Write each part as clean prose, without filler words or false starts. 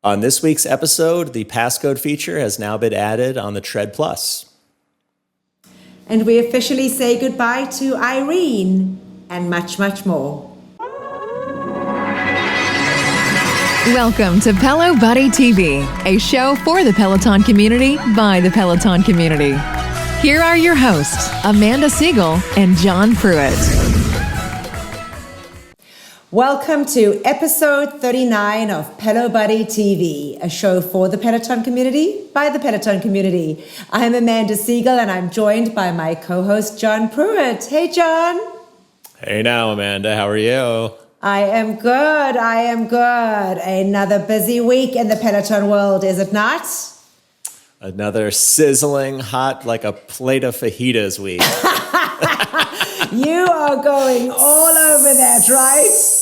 On this week's episode, the Passcode feature has now been added on the Tread Plus. And we officially say goodbye to Irene and much, much more. Welcome to Pelo Buddy TV, a show for the Peloton community by the Peloton community. Here are your hosts, Amanda Siegel and John Pruitt. Welcome to episode 39 of Pelo Buddy TV, a show for the Peloton community by the Peloton community. I'm Amanda Siegel and I'm joined by my co-host John Pruitt. Hey, John. Hey now, Amanda. How are you? I am good. Another busy week in the Peloton world, is it not? Another sizzling hot like a plate of fajitas week. You are going all over that, right?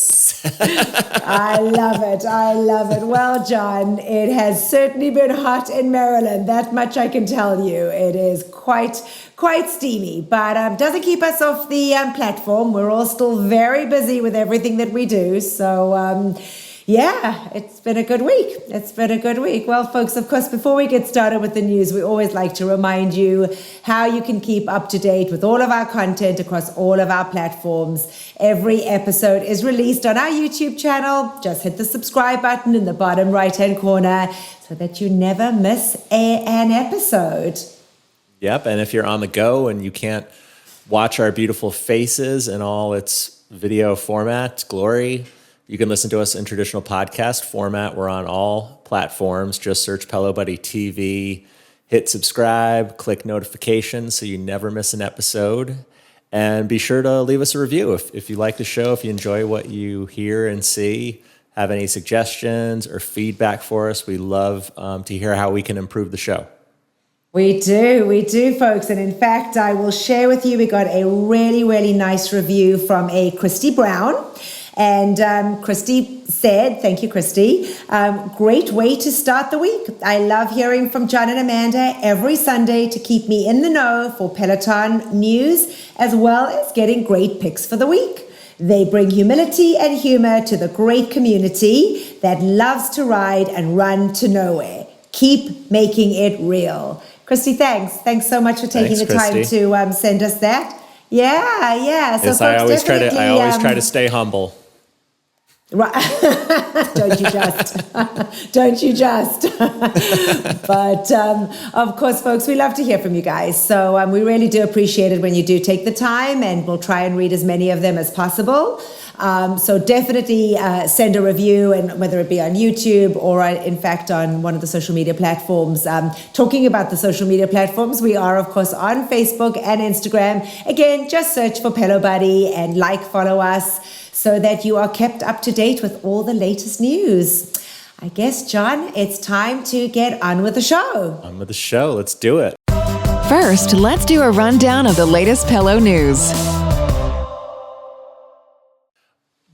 I love it. Well, John, it has certainly been hot in Maryland. That much I can tell you. It is quite steamy, but doesn't keep us off the platform. We're all still very busy with everything that we do. So, yeah, it's been a good week. Well, folks, of course, before we get started with the news, we always like to remind you how you can keep up to date with all of our content across all of our platforms. Every episode is released on our YouTube channel. Just hit the subscribe button in the bottom right-hand corner so that you never miss an episode. Yep, and if you're on the go and you can't watch our beautiful faces in all its video format, glory, you can listen to us in traditional podcast format. We're on all platforms. Just search Pelo Buddy TV, hit subscribe, click notifications so you never miss an episode. And be sure to leave us a review if you like the show, if you enjoy what you hear and see, have any suggestions or feedback for us. We love to hear how we can improve the show. We do, folks. And in fact, I will share with you, we got a really nice review from a Christy Brown. And Christy said, thank you, Christy, great way to start the week. I love hearing from John and Amanda every Sunday to keep me in the know for Peloton news, as well as getting great picks for the week. They bring humility and humor to the great community that loves to ride and run to nowhere. Keep making it real. Christy, thanks. Thanks so much for taking the time to send us that. Yeah. So yes, I always try to stay humble. Right. Don't you just. But of course, folks, we love to hear from you guys. So we really do appreciate it when you do take the time, and we'll try and read as many of them as possible. So definitely send a review, and whether it be on YouTube or in fact on one of the social media platforms. Talking about the social media platforms, we are of course on Facebook and Instagram. Again, just search for Pelo Buddy and follow us, so that you are kept up to date with all the latest news. I guess, John, it's time to get on with the show. Let's do it. First, let's do a rundown of the latest Pelo news.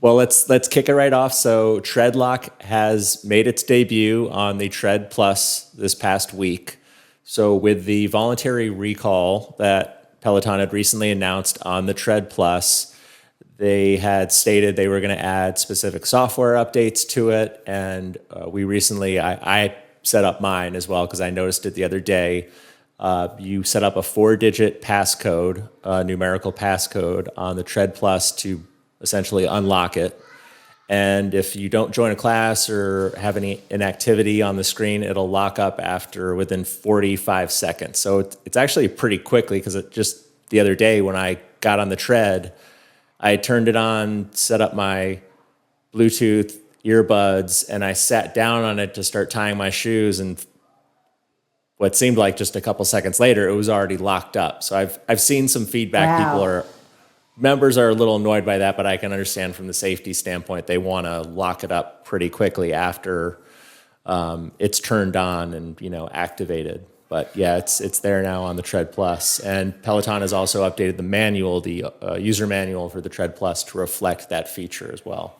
Well, let's kick it right off. So Treadlock has made its debut on the Tread Plus this past week. So with the voluntary recall that Peloton had recently announced on the Tread Plus, they had stated they were going to add specific software updates to it. And we recently, I set up mine as well because I noticed it the other day. You set up a 4-digit passcode, numerical passcode on the Tread Plus to essentially unlock it. And if you don't join a class or have any inactivity on the screen, it'll lock up within 45 seconds. So it's actually pretty quickly, because it just the other day when I got on the tread, I turned it on, set up my Bluetooth earbuds, and I sat down on it to start tying my shoes. And what seemed like just a couple seconds later, it was already locked up. So I've seen some feedback. Wow. Members are a little annoyed by that, but I can understand from the safety standpoint, they want to lock it up pretty quickly after it's turned on and activated. But yeah, it's there now on the Tread Plus, and Peloton has also updated the manual, the user manual for the Tread Plus to reflect that feature as well.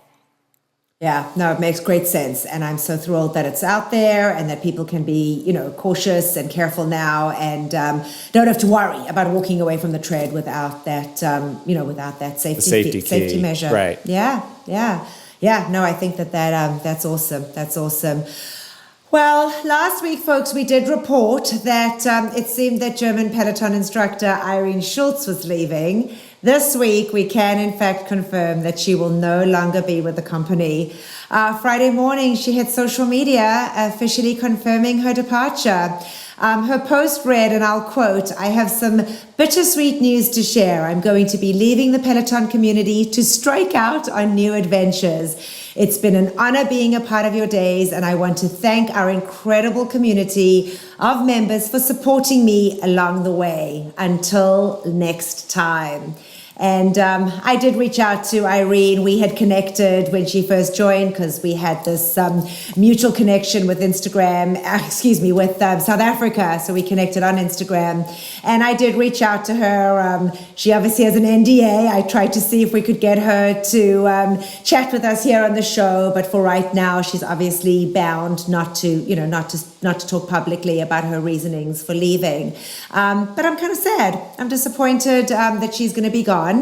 Yeah, no, it makes great sense. And I'm so thrilled that it's out there and that people can be, cautious and careful now, and don't have to worry about walking away from the tread without that, without that safety measure. Right. Yeah. No, I think that's awesome. Well, last week, folks, we did report that it seemed that German Peloton instructor Irene Schulz was leaving. This week, we can in fact confirm that she will no longer be with the company. Friday morning, she hit social media, officially confirming her departure. Her post read, and I'll quote, "I have some bittersweet news to share. I'm going to be leaving the Peloton community to strike out on new adventures. It's been an honor being a part of your days, and I want to thank our incredible community of members for supporting me along the way. Until next time." And I did reach out to Irene. We had connected when she first joined because we had this mutual connection with with South Africa. So we connected on Instagram. And I did reach out to her. She obviously has an NDA. I tried to see if we could get her to chat with us here on the show. But for right now, she's obviously bound not to talk publicly about her reasonings for leaving. But I'm kind of sad. I'm disappointed that she's going to be gone.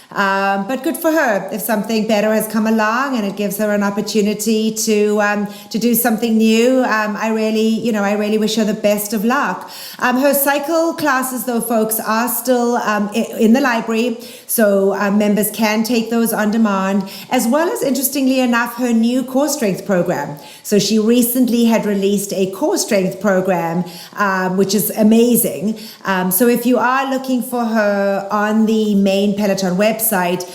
But good for her. If something better has come along and it gives her an opportunity to do something new, I really wish her the best of luck. Her cycle classes, though, folks, are still in the library, so members can take those on demand, as well as, interestingly enough, her new core strength program. So she recently had released a core strength program, which is amazing. So if you are looking for her on the main Peloton website,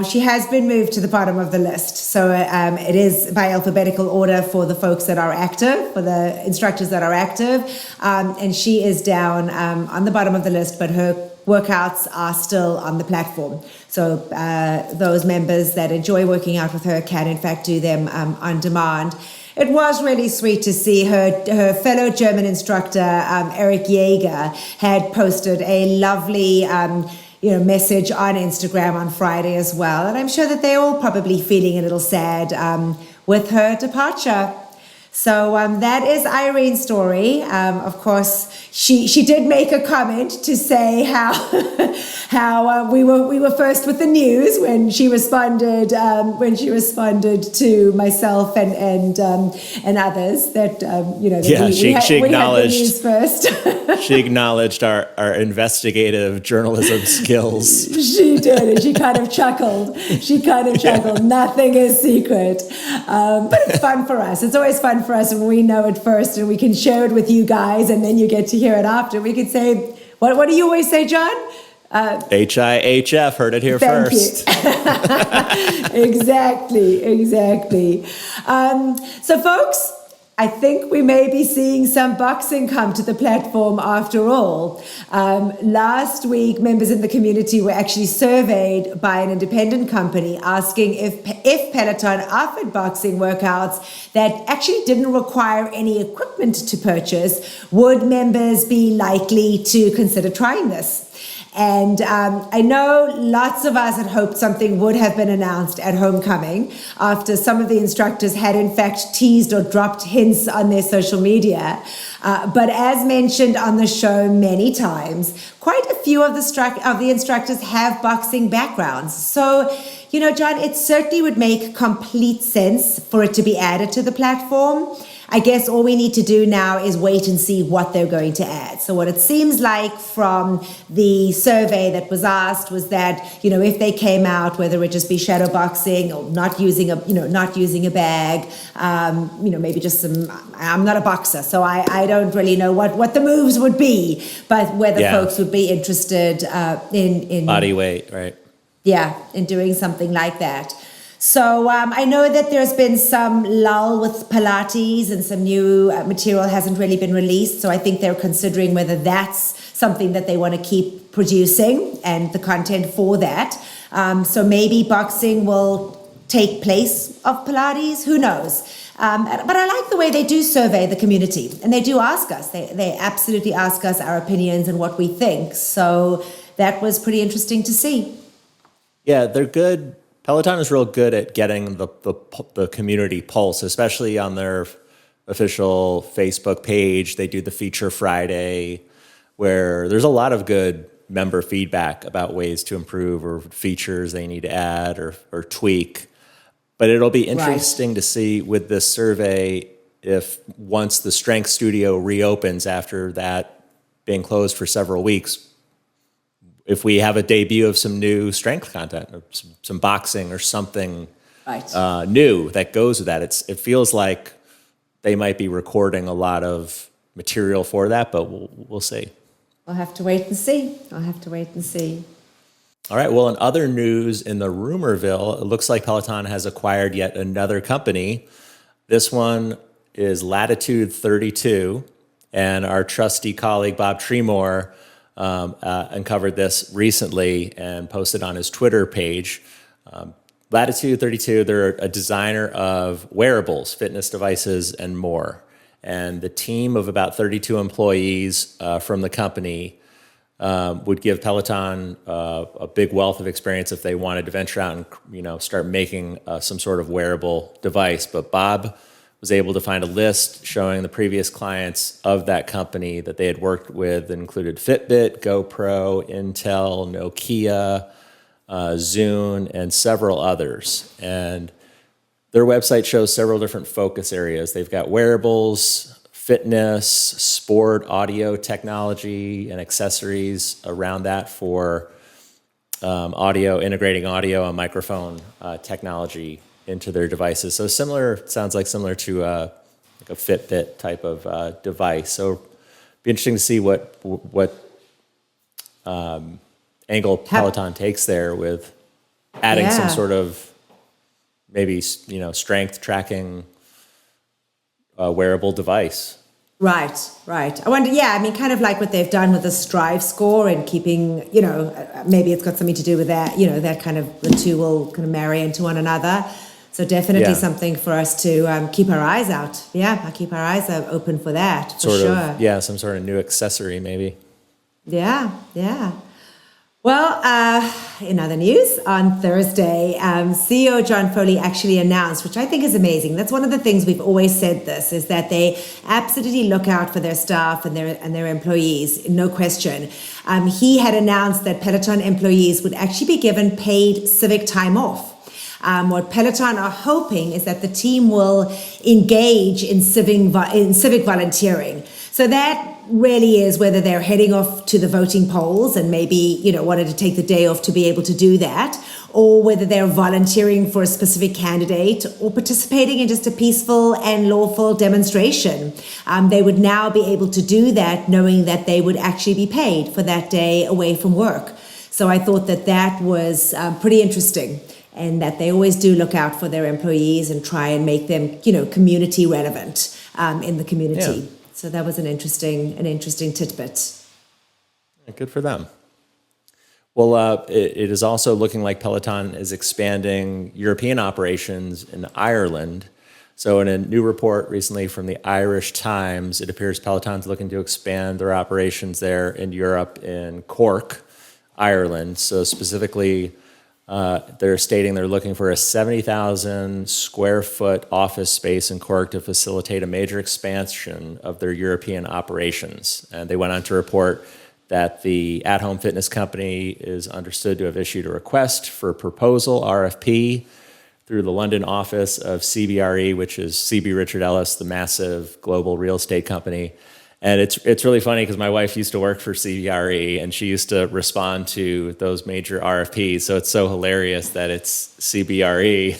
she has been moved to the bottom of the list. So it is by alphabetical order for the folks that are active, for the instructors that are active. And she is down on the bottom of the list, but her workouts are still on the platform. So those members that enjoy working out with her can in fact do them on demand. It was really sweet to see her fellow German instructor, Eric Jaeger, had posted a lovely message on Instagram on Friday as well. And I'm sure that they're all probably feeling a little sad with her departure. So that is Irene's story. Of course, she did make a comment to say how we were first with the news when she responded to myself and others that she acknowledged the news first. She acknowledged our investigative journalism skills. She did, and she kind of chuckled. Nothing is secret, but it's fun for us. It's always fun for us when we know it first and we can share it with you guys, and then you get to hear it after. We could say, what do you always say, John? HIHF, heard it here first. Exactly. So folks, I think we may be seeing some boxing come to the platform after all. Last week, members in the community were actually surveyed by an independent company asking if Peloton offered boxing workouts that actually didn't require any equipment to purchase, would members be likely to consider trying this? And I know lots of us had hoped something would have been announced at homecoming after some of the instructors had in fact teased or dropped hints on their social media. But as mentioned on the show many times, quite a few of the instructors have boxing backgrounds. So, John, it certainly would make complete sense for it to be added to the platform. I guess all we need to do now is wait and see what they're going to add. So what it seems like from the survey that was asked was that, if they came out, whether it just be shadow boxing or not using a bag, maybe just some, I'm not a boxer, so I don't really know what the moves would be, but whether folks would be interested in body weight, right? Yeah, in doing something like that. So I know that there's been some lull with Pilates and some new material hasn't really been released. So I think they're considering whether that's something that they want to keep producing and the content for that. So maybe boxing will take place of Pilates. Who knows? But I like the way they do survey the community, and they do ask us. They absolutely ask us our opinions and what we think. So that was pretty interesting to see. Yeah, they're good. Peloton is real good at getting the community pulse, especially on their official Facebook page. They do the Feature Friday, where there's a lot of good member feedback about ways to improve or features they need to add or tweak. But it'll be interesting to see with this survey if once the strength studio reopens after that being closed for several weeks, if we have a debut of some new strength content or some boxing or something new that goes with that. It feels like they might be recording a lot of material for that, but we'll see. We'll have to wait and see. All right. Well, in other news in the rumorville, it looks like Peloton has acquired yet another company. This one is Latitude 32, and our trusty colleague Bob Treemore uncovered this recently and posted on his Twitter page. Latitude 32, they're a designer of wearables, fitness devices, and more. And the team of about 32 employees from the company would give Peloton a big wealth of experience if they wanted to venture out and start making some sort of wearable device. But Bob was able to find a list showing the previous clients of that company that they had worked with that included Fitbit, GoPro, Intel, Nokia, Zune, and several others. And their website shows several different focus areas. They've got wearables, fitness, sport, audio technology, and accessories around that for audio, integrating audio and microphone technology into their devices. So sounds similar to like a Fitbit type of device. So it'd be interesting to see what angle Peloton takes there with adding some sort of maybe strength tracking wearable device. Right. I wonder, kind of like what they've done with the Strive score and keeping, maybe it's got something to do with that, that kind of, the two will kind of marry into one another. So definitely something for us to keep our eyes out. Yeah, I'll keep our eyes open for that, for sure. Some sort of new accessory maybe. Yeah. Well, in other news, on Thursday, CEO John Foley actually announced, which I think is amazing. That's one of the things we've always said this, is that they absolutely look out for their staff and their employees, no question. He had announced that Peloton employees would actually be given paid civic time off. What Peloton are hoping is that the team will engage in civic volunteering. So that really is whether they're heading off to the voting polls and maybe, wanted to take the day off to be able to do that, or whether they're volunteering for a specific candidate or participating in just a peaceful and lawful demonstration. They would now be able to do that knowing that they would actually be paid for that day away from work. So I thought that was pretty interesting, and that they always do look out for their employees and try and make them, community relevant in the community. Yeah. So that was an interesting tidbit. Good for them. Well, it is also looking like Peloton is expanding European operations in Ireland. So in a new report recently from the Irish Times, it appears Peloton's looking to expand their operations there in Europe, in Cork, Ireland. So specifically, they're stating they're looking for a 70,000 square foot office space in Cork to facilitate a major expansion of their European operations. And they went on to report that the at-home fitness company is understood to have issued a request for proposal, RFP, through the London office of CBRE, which is CB Richard Ellis, the massive global real estate company. And it's really funny because my wife used to work for CBRE and she used to respond to those major RFPs. So it's so hilarious that it's CBRE.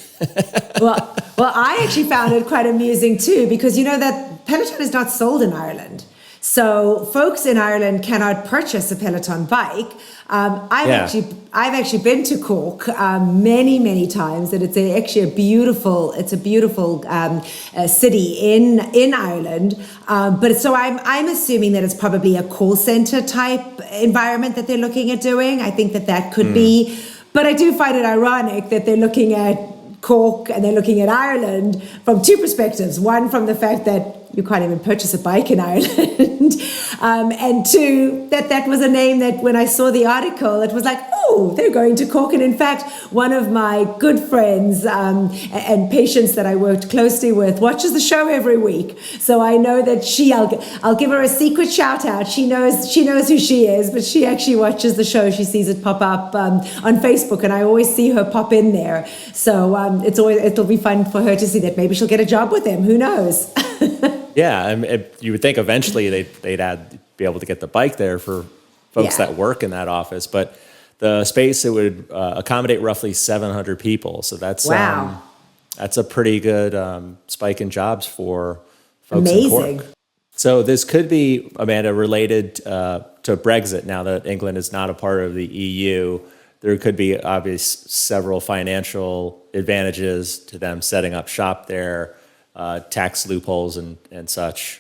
Well, I actually found it quite amusing too, because that Peloton is not sold in Ireland. So folks in Ireland cannot purchase a Peloton bike. I've actually been to Cork many times, and it's actually a beautiful city in Ireland. But so I'm assuming that it's probably a call center type environment that they're looking at doing. I think that could be, but I do find it ironic that they're looking at Cork and they're looking at Ireland from two perspectives. One, from the fact that you can't even purchase a bike in Ireland. And two, that was a name that when I saw the article, it was like, oh, they're going to Cork. And in fact, one of my good friends and patients that I worked closely with watches the show every week. So I know that I'll give her a secret shout out. She knows who she is, but she actually watches the show. She sees it pop up on Facebook, and I always see her pop in there. So it'll be fun for her to see that maybe she'll get a job with him. Who knows? Yeah, I mean, you would think eventually they'd be able to get the bike there for folks that work in that office, but the space, it would accommodate roughly 700 people. So that's that's a pretty good spike in jobs for folks in Cork. So this could be, Amanda, related to Brexit. Now that England is not a part of the EU, there could be several financial advantages to them setting up shop there, tax loopholes and such.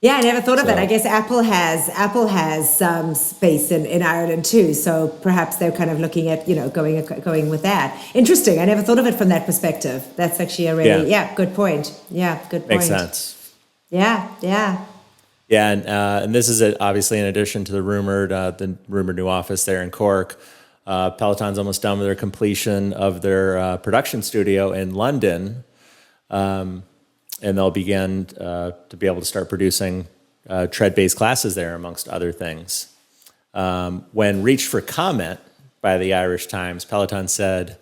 Yeah, I never thought of it. I guess Apple has some space in Ireland too. So perhaps they're kind of looking at going with that. Interesting. I never thought of it from that perspective. That's actually a really good point. Yeah, good point. Makes sense. Yeah. Yeah, and this is obviously in addition to the rumored new office there in Cork. Peloton's almost done with their completion of their production studio in London, and they'll begin to be able to start producing tread-based classes there, amongst other things. When reached for comment by the Irish Times, Peloton said,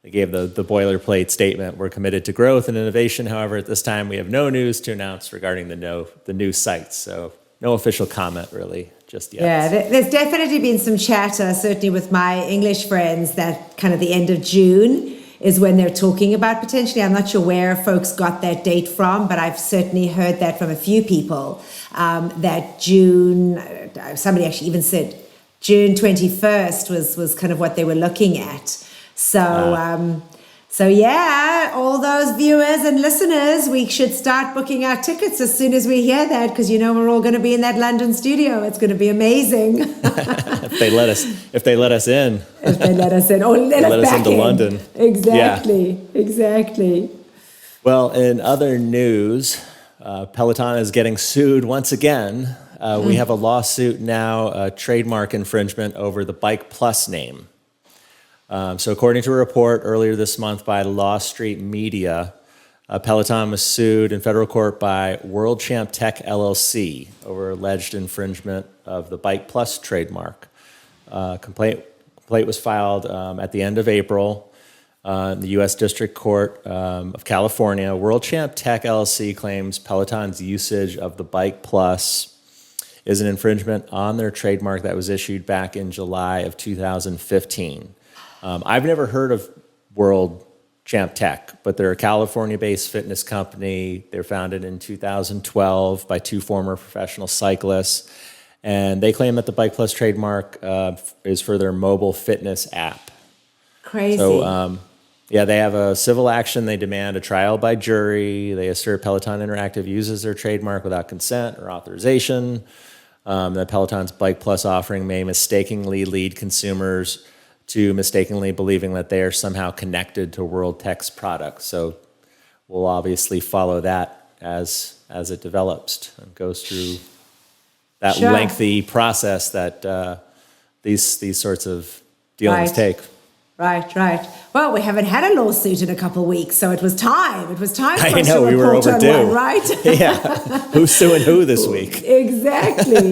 they gave the boilerplate statement, "We're committed to growth and innovation. However, at this time, we have no news to announce regarding the new sites." So no official comment really just yet. Yeah, there's definitely been some chatter, certainly with my English friends, that kind of the end of June is when they're talking about potentially. I'm not sure where folks got that date from, but I've certainly heard that from a few people, that June, somebody actually even said June 21st was kind of what they were looking at. So yeah, all those viewers and listeners, we should start booking our tickets as soon as we hear that, because we're all going to be in that London studio. It's going to be amazing. If they let us in. If they let us in, or let us back into London. Exactly. Well, in other news, Peloton is getting sued once again. We have a lawsuit now, a trademark infringement over the Bike Plus name. So according to a report earlier this month by Law Street Media, Peloton was sued in federal court by World Champ Tech LLC over alleged infringement of the Bike Plus trademark. Complaint was filed at the end of April in the U.S. District Court of California. World Champ Tech LLC claims Peloton's usage of the Bike Plus is an infringement on their trademark that was issued back in July of 2015. I've never heard of World Champ Tech, but they're a California-based fitness company. They were founded in 2012 by two former professional cyclists, and they claim that the Bike Plus trademark is for their mobile fitness app. Crazy. So, they have a civil action. They demand a trial by jury. They assert Peloton Interactive uses their trademark without consent or authorization. That Peloton's Bike Plus offering may mistakenly lead consumers to mistakenly believing that they are somehow connected to World Tech's products. So we'll obviously follow that as it develops and goes through that lengthy process that these sorts of dealings take. Right. Well, we haven't had a lawsuit in a couple of weeks, so it was time. It was time for us to we were report overdue. on one, right? Yeah. Who's suing who this week? Exactly.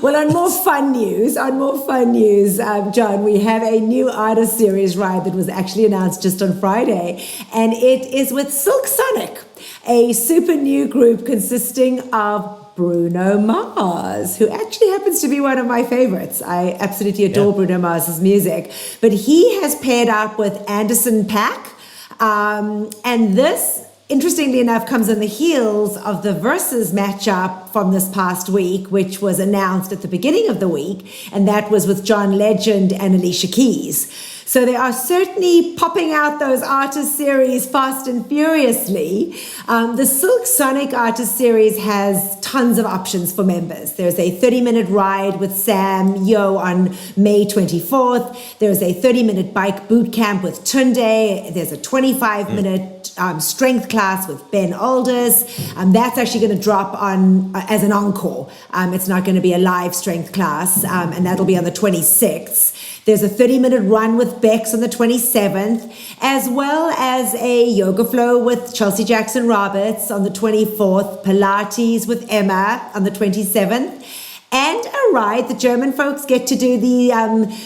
Well, on more fun news, John, we have a new artist series ride that was actually announced just on Friday, and it is with Silk Sonic, a super new group consisting of Bruno Mars, who actually happens to be one of my favorites. I absolutely adore Bruno Mars's music. But he has paired up with Anderson .Paak. And this, interestingly enough, comes on the heels of the Versus matchup from this past week, which was announced at the beginning of the week. And that was with John Legend and Alicia Keys. So they are certainly popping out those artist series fast and furiously. The Silk Sonic artist series has tons of options for members. There's a 30-minute ride with Sam Yo on May 24th. There's a 30-minute bike boot camp with Tunde. There's a 25-minute strength class with Ben Alders. That's actually going to drop on as an encore. It's not going to be a live strength class, and that'll be on the 26th. There's a 30-minute run with Bex on the 27th, as well as a yoga flow with Chelsea Jackson Roberts on the 24th, Pilates with Emma on the 27th, and a ride. The German folks get to do the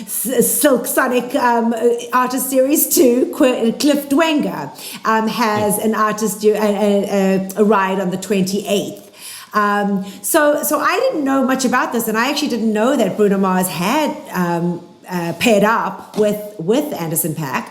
Silk Sonic Artist Series 2. Cliff Dwenger has an artist a ride on the 28th. So I didn't know much about this, and I actually didn't know that Bruno Mars had paired up with Anderson .Paak.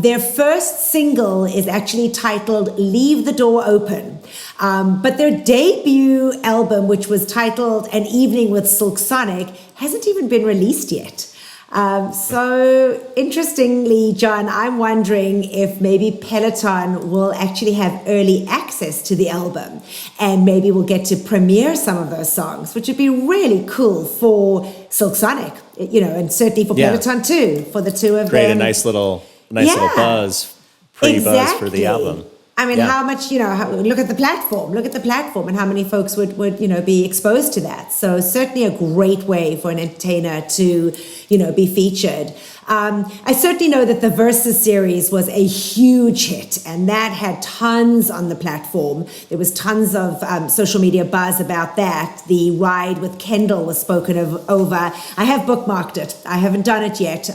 Their first single is actually titled "Leave the Door Open," but their debut album, which was titled "An Evening with Silk Sonic," hasn't even been released yet. So interestingly, John, I'm wondering if maybe Peloton will actually have early access to the album, and maybe we'll get to premiere some of those songs, which would be really cool for Silk Sonic, and certainly for Peloton too, for the two of them. Create a nice little buzz, pre-buzz for the album. I mean, how much, look at the platform and how many folks would be exposed to that. So certainly a great way for an entertainer to, be featured. I certainly know that the Versus series was a huge hit, and that had tons on the platform. There was tons of social media buzz about that. The ride with Kendall was spoken over. I have bookmarked it. I haven't done it yet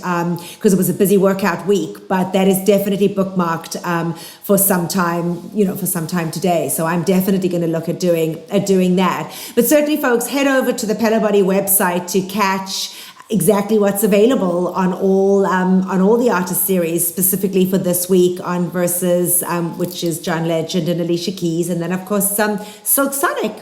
because it was a busy workout week, but that is definitely bookmarked for some time today. So I'm definitely going to look at doing that. But certainly, folks, head over to the Pelo Buddy website to catch exactly what's available on all the artist series, specifically for this week on Versus, which is John Legend and Alicia Keys, and then of course Silk Sonic.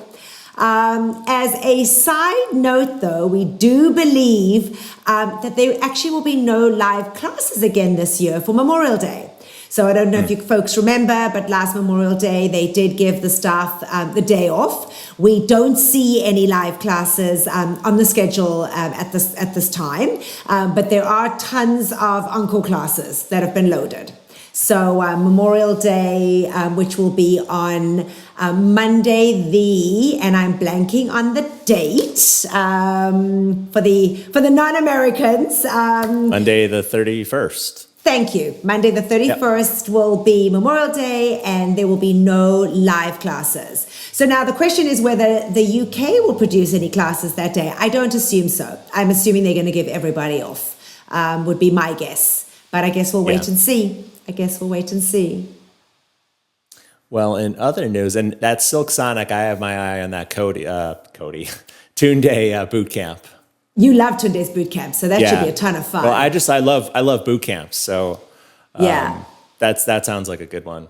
As a side note, though, we do believe that there actually will be no live classes again this year for Memorial Day. So I don't know if you folks remember, but last Memorial Day, they did give the staff the day off. We don't see any live classes on the schedule at this time, but there are tons of encore classes that have been loaded. So Memorial Day, which will be on Monday, and I'm blanking on the date for the non-Americans. Monday the 31st. Thank you. Monday the 31st will be Memorial Day, and there will be no live classes. So now the question is whether the UK will produce any classes that day. I don't assume so. I'm assuming they're going to give everybody off, would be my guess. But I guess we'll wait and see. Well, in other news, and that Silk Sonic, I have my eye on that Cody Tune Day boot camp. You love Tunde's boot camp, so that should be a ton of fun. Well, I love boot camps, so that sounds like a good one.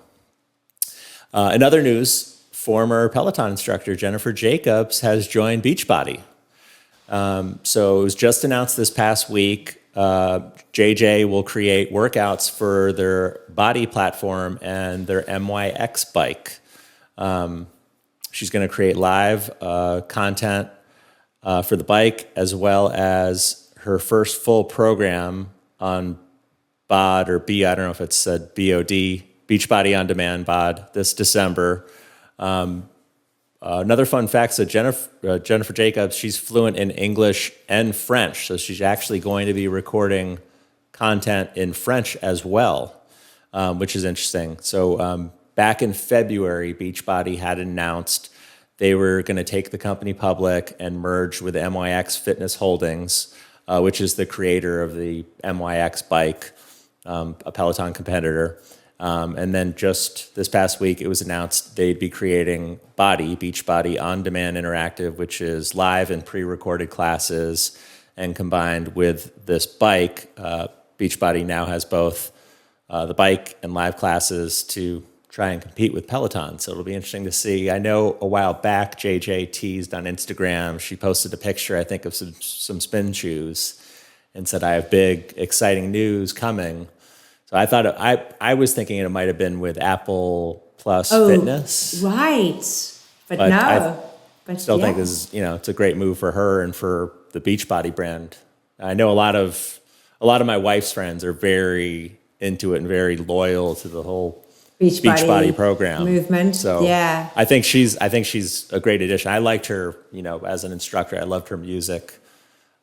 In other news, former Peloton instructor Jennifer Jacobs has joined Beachbody. So it was just announced this past week. JJ will create workouts for their body platform and their MYX bike. She's going to create live content for the bike, as well as her first full program on BOD or B, I don't know if it's said BOD, Beachbody On Demand BOD, this December. Another fun fact, so Jennifer Jacobs, she's fluent in English and French, so she's actually going to be recording content in French as well, which is interesting. So back in February, Beachbody had announced they were going to take the company public and merge with MYX Fitness Holdings, which is the creator of the MYX bike, a Peloton competitor. And then just this past week, it was announced they'd be creating Beachbody On Demand Interactive, which is live and pre-recorded classes. And combined with this bike, Beachbody now has both the bike and live classes to try and compete with Peloton. So it'll be interesting to see. I know a while back, JJ teased on Instagram. She posted a picture, I think, of some spin shoes and said, I have big, exciting news coming. So I thought, I was thinking it might have been with Apple Plus Fitness. Right. But no. I still think this is, it's a great move for her and for the Beachbody brand. I know a lot of my wife's friends are very into it and very loyal to the whole Beachbody program movement. So I think she's a great addition. I liked her, as an instructor. I loved her music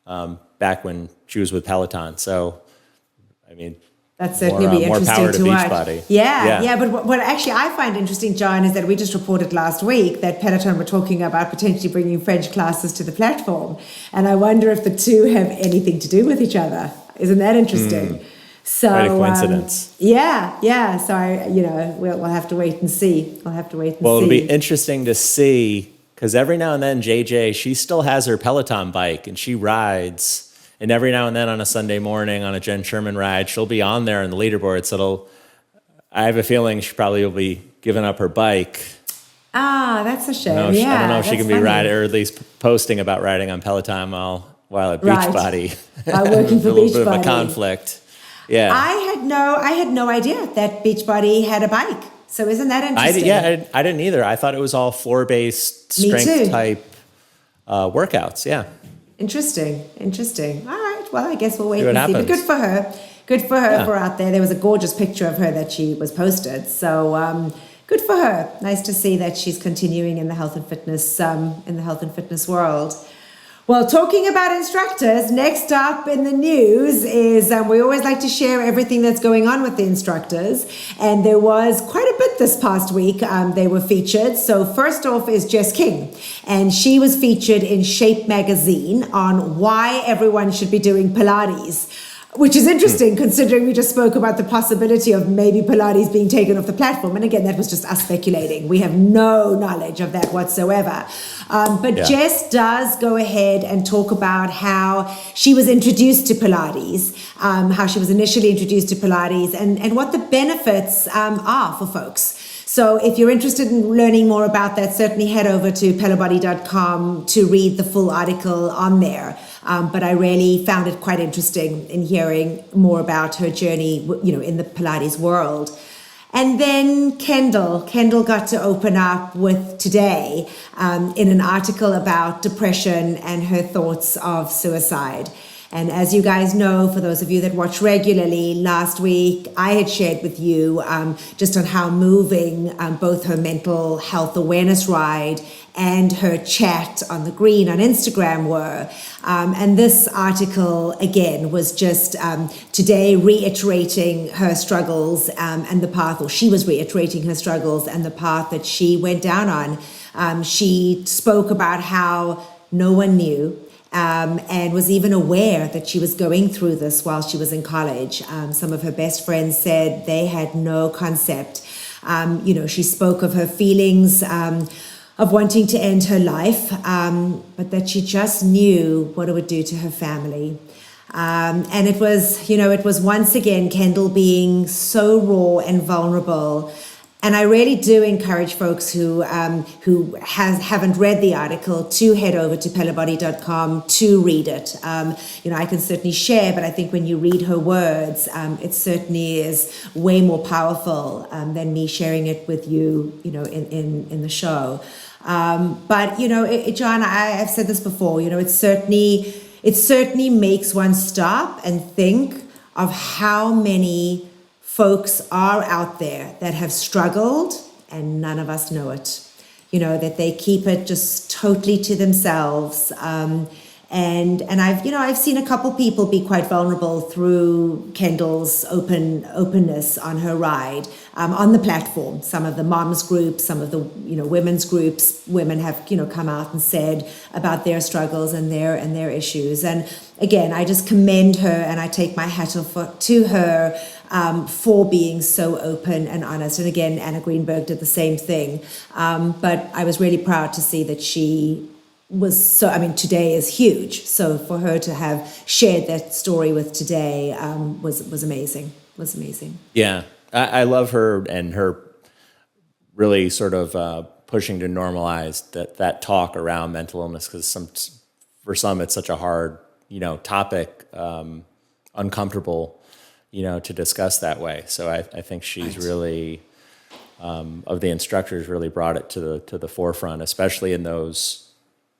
back when she was with Peloton. So, I mean, That's certainly be more interesting power to watch. Beachbody. Yeah. But what actually I find interesting, John, is that we just reported last week that Peloton were talking about potentially bringing French classes to the platform. And I wonder if the two have anything to do with each other. Isn't that interesting? So, quite a coincidence. Yeah. So we'll have to wait and see. Well, it'll be interesting to see, because every now and then JJ, she still has her Peloton bike and she rides. And every now and then on a Sunday morning on a Jen Sherman ride, she'll be on there in the leaderboard. So I have a feeling she probably will be giving up her bike. Ah, that's a shame. I don't know if she can be riding, or at least posting about riding on Peloton while at Beachbody. While working for a little Beachbody. bit of a conflict. Yeah. I had no idea that Beachbody had a bike. So isn't that interesting? I didn't either. I thought it was all floor-based strength type workouts. Yeah. Interesting. All right. Well, I guess we'll wait and see. But good for her. For out there. There was a gorgeous picture of her that she was posted. So good for her. Nice to see that she's continuing in the health and fitness world. Well, talking about instructors, next up in the news is we always like to share everything that's going on with the instructors. And there was quite a bit this past week. They were featured. So first off is Jess King. And she was featured in Shape magazine on why everyone should be doing Pilates. Which is interesting considering we just spoke about the possibility of maybe Pilates being taken off the platform. And again, that was just us speculating. We have no knowledge of that whatsoever. But Jess does go ahead and talk about how she was introduced to Pilates, how she was initially introduced to Pilates and what the benefits are for folks. So if you're interested in learning more about that, certainly head over to pelobuddy.com to read the full article on there. But I really found it quite interesting in hearing more about her journey, in the Pilates world. And then Kendall got to open up with Today in an article about depression and her thoughts of suicide. And as you guys know, for those of you that watch regularly, last week I had shared with you just on how moving both her mental health awareness ride and her chat on the green on Instagram were. And this article, again, was just Today reiterating her struggles and the path, or she was reiterating her struggles and the path that she went down on. She spoke about how no one knew. And was even aware that she was going through this while she was in college. Some of her best friends said they had no concept. She spoke of her feelings of wanting to end her life, but that she just knew what it would do to her family. And it was once again Kendall being so raw and vulnerable. And I really do encourage folks who haven't read the article to head over to pelobuddy.com to read it. I can certainly share, but I think when you read her words, it certainly is way more powerful than me sharing it with you, in the show. But John, I've said this before. It certainly makes one stop and think of how many folks are out there that have struggled and none of us know it, that they keep it just totally to themselves. And I've seen a couple people be quite vulnerable through Kendall's openness on her ride on the platform. Some of the moms groups, some of the women's groups, women have come out and said about their struggles and their issues. And again, I just commend her and I take my hat off to her for being so open and honest. And again, Anna Greenberg did the same thing. But I was really proud to see that she was Today is huge. So for her to have shared that story with Today was amazing. Was amazing. Yeah, I love her and her really sort of pushing to normalize that talk around mental illness, because for some it's such a hard topic, uncomfortable to discuss that way. So I think she's really of the instructors really brought it to the forefront, especially in those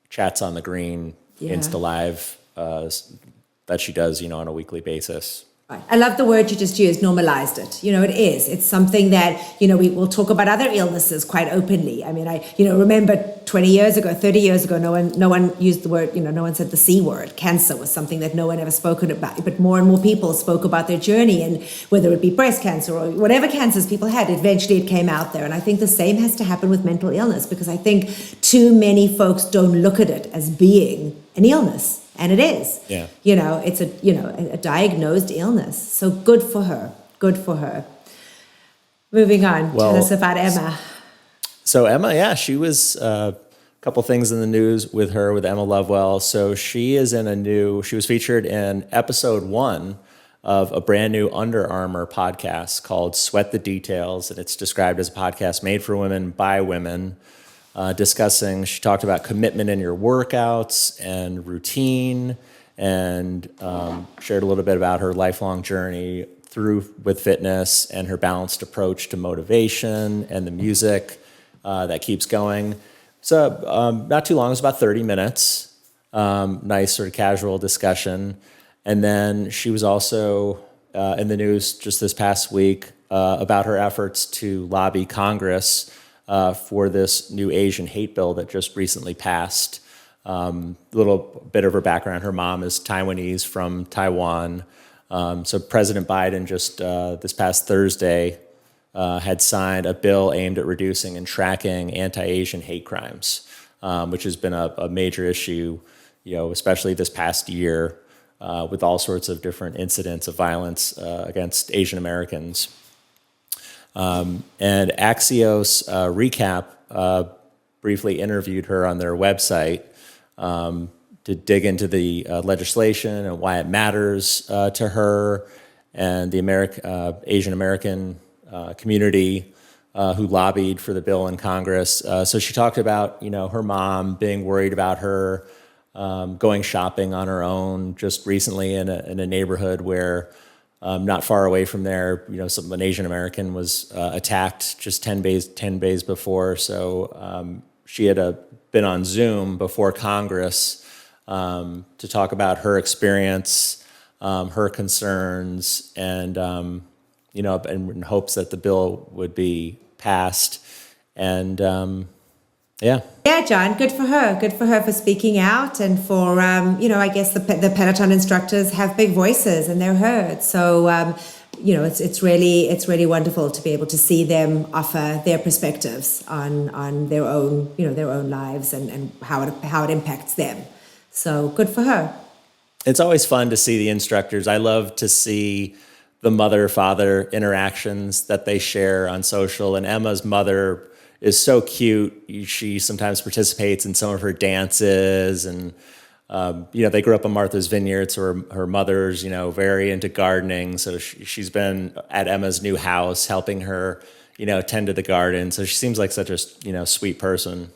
chats on the green, Insta Live that she does, on a weekly basis. Right. I love the word you just used, normalized it. It is. It's something that, we will talk about other illnesses quite openly. I mean, I remember 20 years ago, 30 years ago, no one used the word, no one said the C word. Cancer was something that no one ever spoken about, but more and more people spoke about their journey, and whether it be breast cancer or whatever cancers people had, eventually it came out there. And I think the same has to happen with mental illness, because I think too many folks don't look at it as being an illness. And it is. Yeah. It's a diagnosed illness. So good for her. Good for her. Moving on. Tell us about Emma. So Emma, she was a couple things in the news with Emma Lovewell. So she was featured in episode 1 of a brand new Under Armour podcast called Sweat the Details. And it's described as a podcast made for women by women. She talked about commitment in your workouts and routine, and shared a little bit about her lifelong journey with fitness and her balanced approach to motivation and the music that keeps going. So not too long, it was about 30 minutes, nice sort of casual discussion. And then she was also in the news just this past week about her efforts to lobby Congress for this new Asian hate bill that just recently passed. A little bit of her background. Her mom is Taiwanese from Taiwan. So President Biden just this past Thursday had signed a bill aimed at reducing and tracking anti-Asian hate crimes, which has been a major issue, especially this past year, with all sorts of different incidents of violence against Asian Americans. And Axios Recap briefly interviewed her on their website to dig into the legislation and why it matters to her and the Asian American community who lobbied for the bill in Congress. So she talked about, her mom being worried about her going shopping on her own just recently in a neighborhood where not far away from there, an Asian American was attacked just 10 days before. So she had been on Zoom before Congress to talk about her experience, her concerns, and in hopes that the bill would be passed. And yeah, John, good for her. Good for her for speaking out, and for, I guess the Peloton instructors have big voices and they're heard. So, it's really wonderful to be able to see them offer their perspectives on their own, their own lives and how it impacts them. So good for her. It's always fun to see the instructors. I love to see the mother-father interactions that they share on social, and Emma's mother is so cute. She sometimes participates in some of her dances, and they grew up in Martha's Vineyard, so her mother's very into gardening. So she's been at Emma's new house helping her tend to the garden. So she seems like such a sweet person.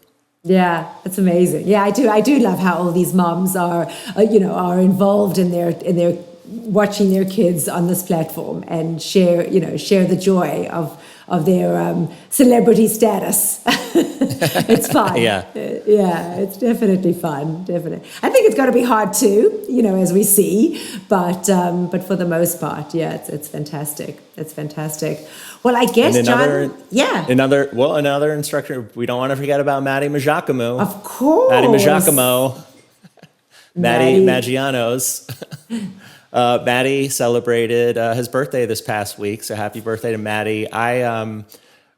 Yeah, that's amazing. Yeah, I do love how all these moms are involved in their watching their kids on this platform and share the joy of their celebrity status. It's fun. Yeah, it's definitely fun. Definitely. I think it's got to be hard too, as we see, but for the most part, yeah, it's fantastic. It's fantastic. Well, I guess John. Yeah. Another instructor. We don't want to forget about Maddie Majacomo. Of course. Maddie Majacomo. Maddie Maggianos. Maddie celebrated his birthday this past week, so happy birthday to Maddie. I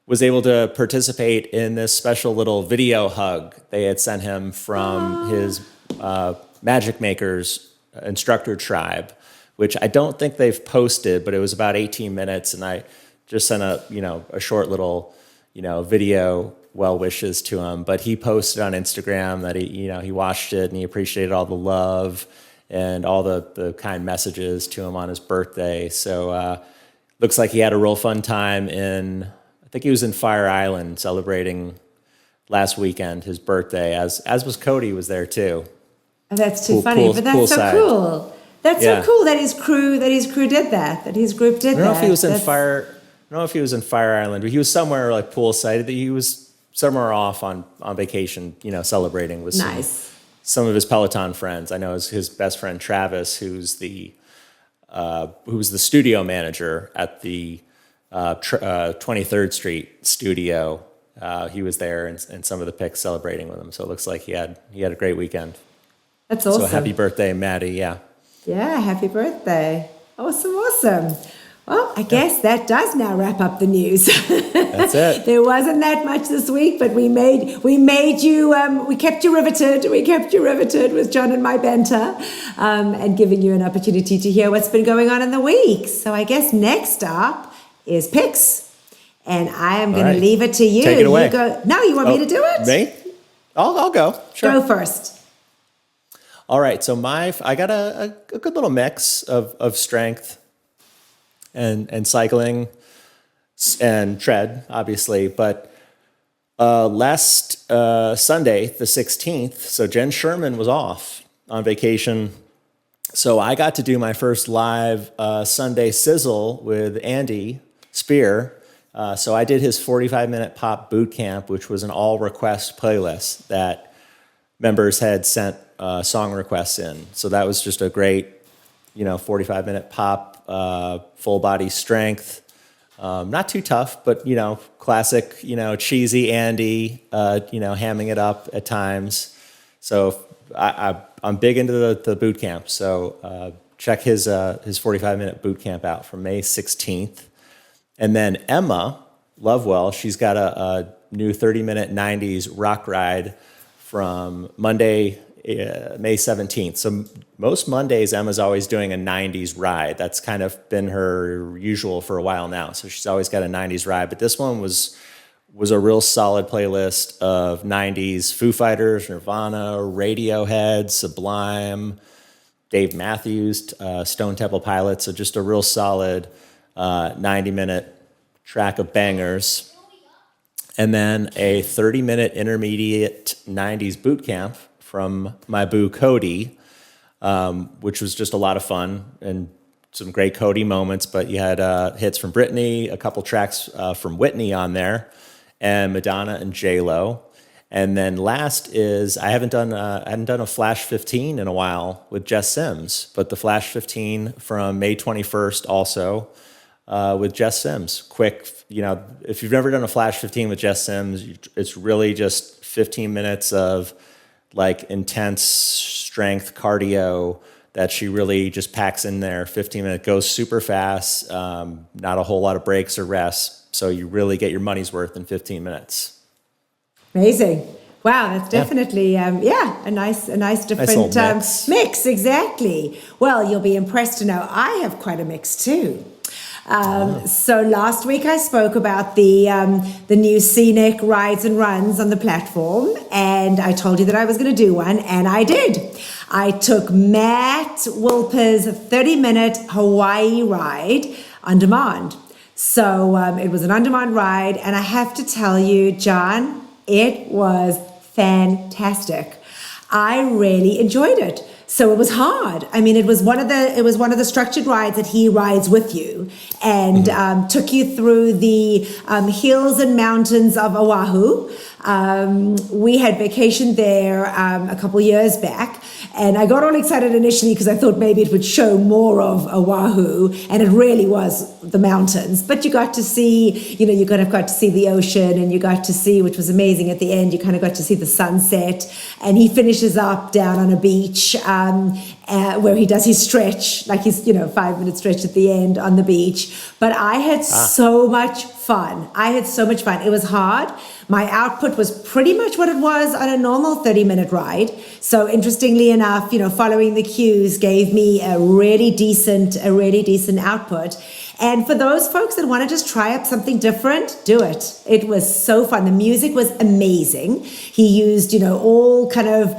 was able to participate in this special little video hug they had sent him from his Magic Makers instructor tribe, which I don't think they've posted, but it was about 18 minutes, and I just sent a short little video well wishes to him. But he posted on Instagram that he watched it and he appreciated all the love and all the kind messages to him on his birthday. So looks like he had a real fun time I think he was in Fire Island celebrating last weekend his birthday, as was Cody was there too. Oh, that's too funny, but that's so cool. That's so cool that his crew did that, that his group did that. I don't know if he was in Fire Island, but he was somewhere like poolside. He was somewhere off on vacation, celebrating with some of his Peloton friends. I know his best friend Travis, who's the who was the studio manager at the 23rd Street studio. He was there and some of the pics celebrating with him. So it looks like he had a great weekend. That's awesome. So happy birthday, Maddie. Yeah. Yeah, happy birthday. Awesome. Well, I guess that does now wrap up the news. That's it. There wasn't that much this week, but we made you, we kept you riveted. We kept you riveted with John and my banter, and giving you an opportunity to hear what's been going on in the week. So I guess next up is picks, and I am going to leave it to you. Take it away. You go. No, you want me to do it? Me? I'll go. Sure. Go first. All right. So I got a good little mix of strength and cycling and tread, obviously. But last Sunday, the 16th, so Jen Sherman was off on vacation. So I got to do my first live Sunday sizzle with Andy Spear. So I did his 45-minute pop boot camp, which was an all-request playlist that members had sent song requests in. So that was just a great, 45-minute pop, full body strength. Not too tough, but, classic, cheesy Andy, hamming it up at times. So I'm big into the boot camp. So check his 45-minute boot camp out from May 16th. And then Emma Lovewell, she's got a new 30-minute 90s rock ride from Monday, May 17th. So most Mondays, Emma's always doing a 90s ride. That's kind of been her usual for a while now. So she's always got a 90s ride. But this one was a real solid playlist of 90s Foo Fighters, Nirvana, Radiohead, Sublime, Dave Matthews, Stone Temple Pilots. So just a real solid 90-minute track of bangers. And then a 30-minute intermediate 90s boot camp from my boo Cody, which was just a lot of fun and some great Cody moments. But you had hits from Britney, a couple tracks from Whitney on there, and Madonna and J-Lo. And then last is I hadn't done a Flash 15 in a while with Jess Sims, but the Flash 15 from May 21st also with Jess Sims. Quick, if you've never done a Flash 15 with Jess Sims, it's really just 15 minutes of like intense strength cardio that she really just packs in there. 15 minutes, goes super fast, not a whole lot of breaks or rests. So you really get your money's worth in 15 minutes. Amazing. Wow, that's definitely, a nice different mix. Exactly. Well, you'll be impressed to know I have quite a mix too. So last week I spoke about the new scenic rides and runs on the platform, and I told you that I was going to do one, and I did. I took Matt Wilper's 30-minute Hawaii ride on demand. So it was an on-demand ride, and I have to tell you, John, it was fantastic. I really enjoyed it. So it was hard. I mean, it was one of the structured rides that he rides with you, and took you through the hills and mountains of Oahu. We had vacationed there a couple years back, and I got all excited initially because I thought maybe it would show more of Oahu, and it really was the mountains. But you got to see, you kind of got to see the ocean, and you got to see, which was amazing at the end, you kind of got to see the sunset, and he finishes up down on a beach where he does his stretch, like his 5-minute stretch at the end on the beach. But I had so much fun. It was hard. My output was pretty much what it was on a normal 30-minute ride. So interestingly enough, following the cues gave me a really decent output. And for those folks that want to just try up something different, do it. It was so fun. The music was amazing. He used, all kind of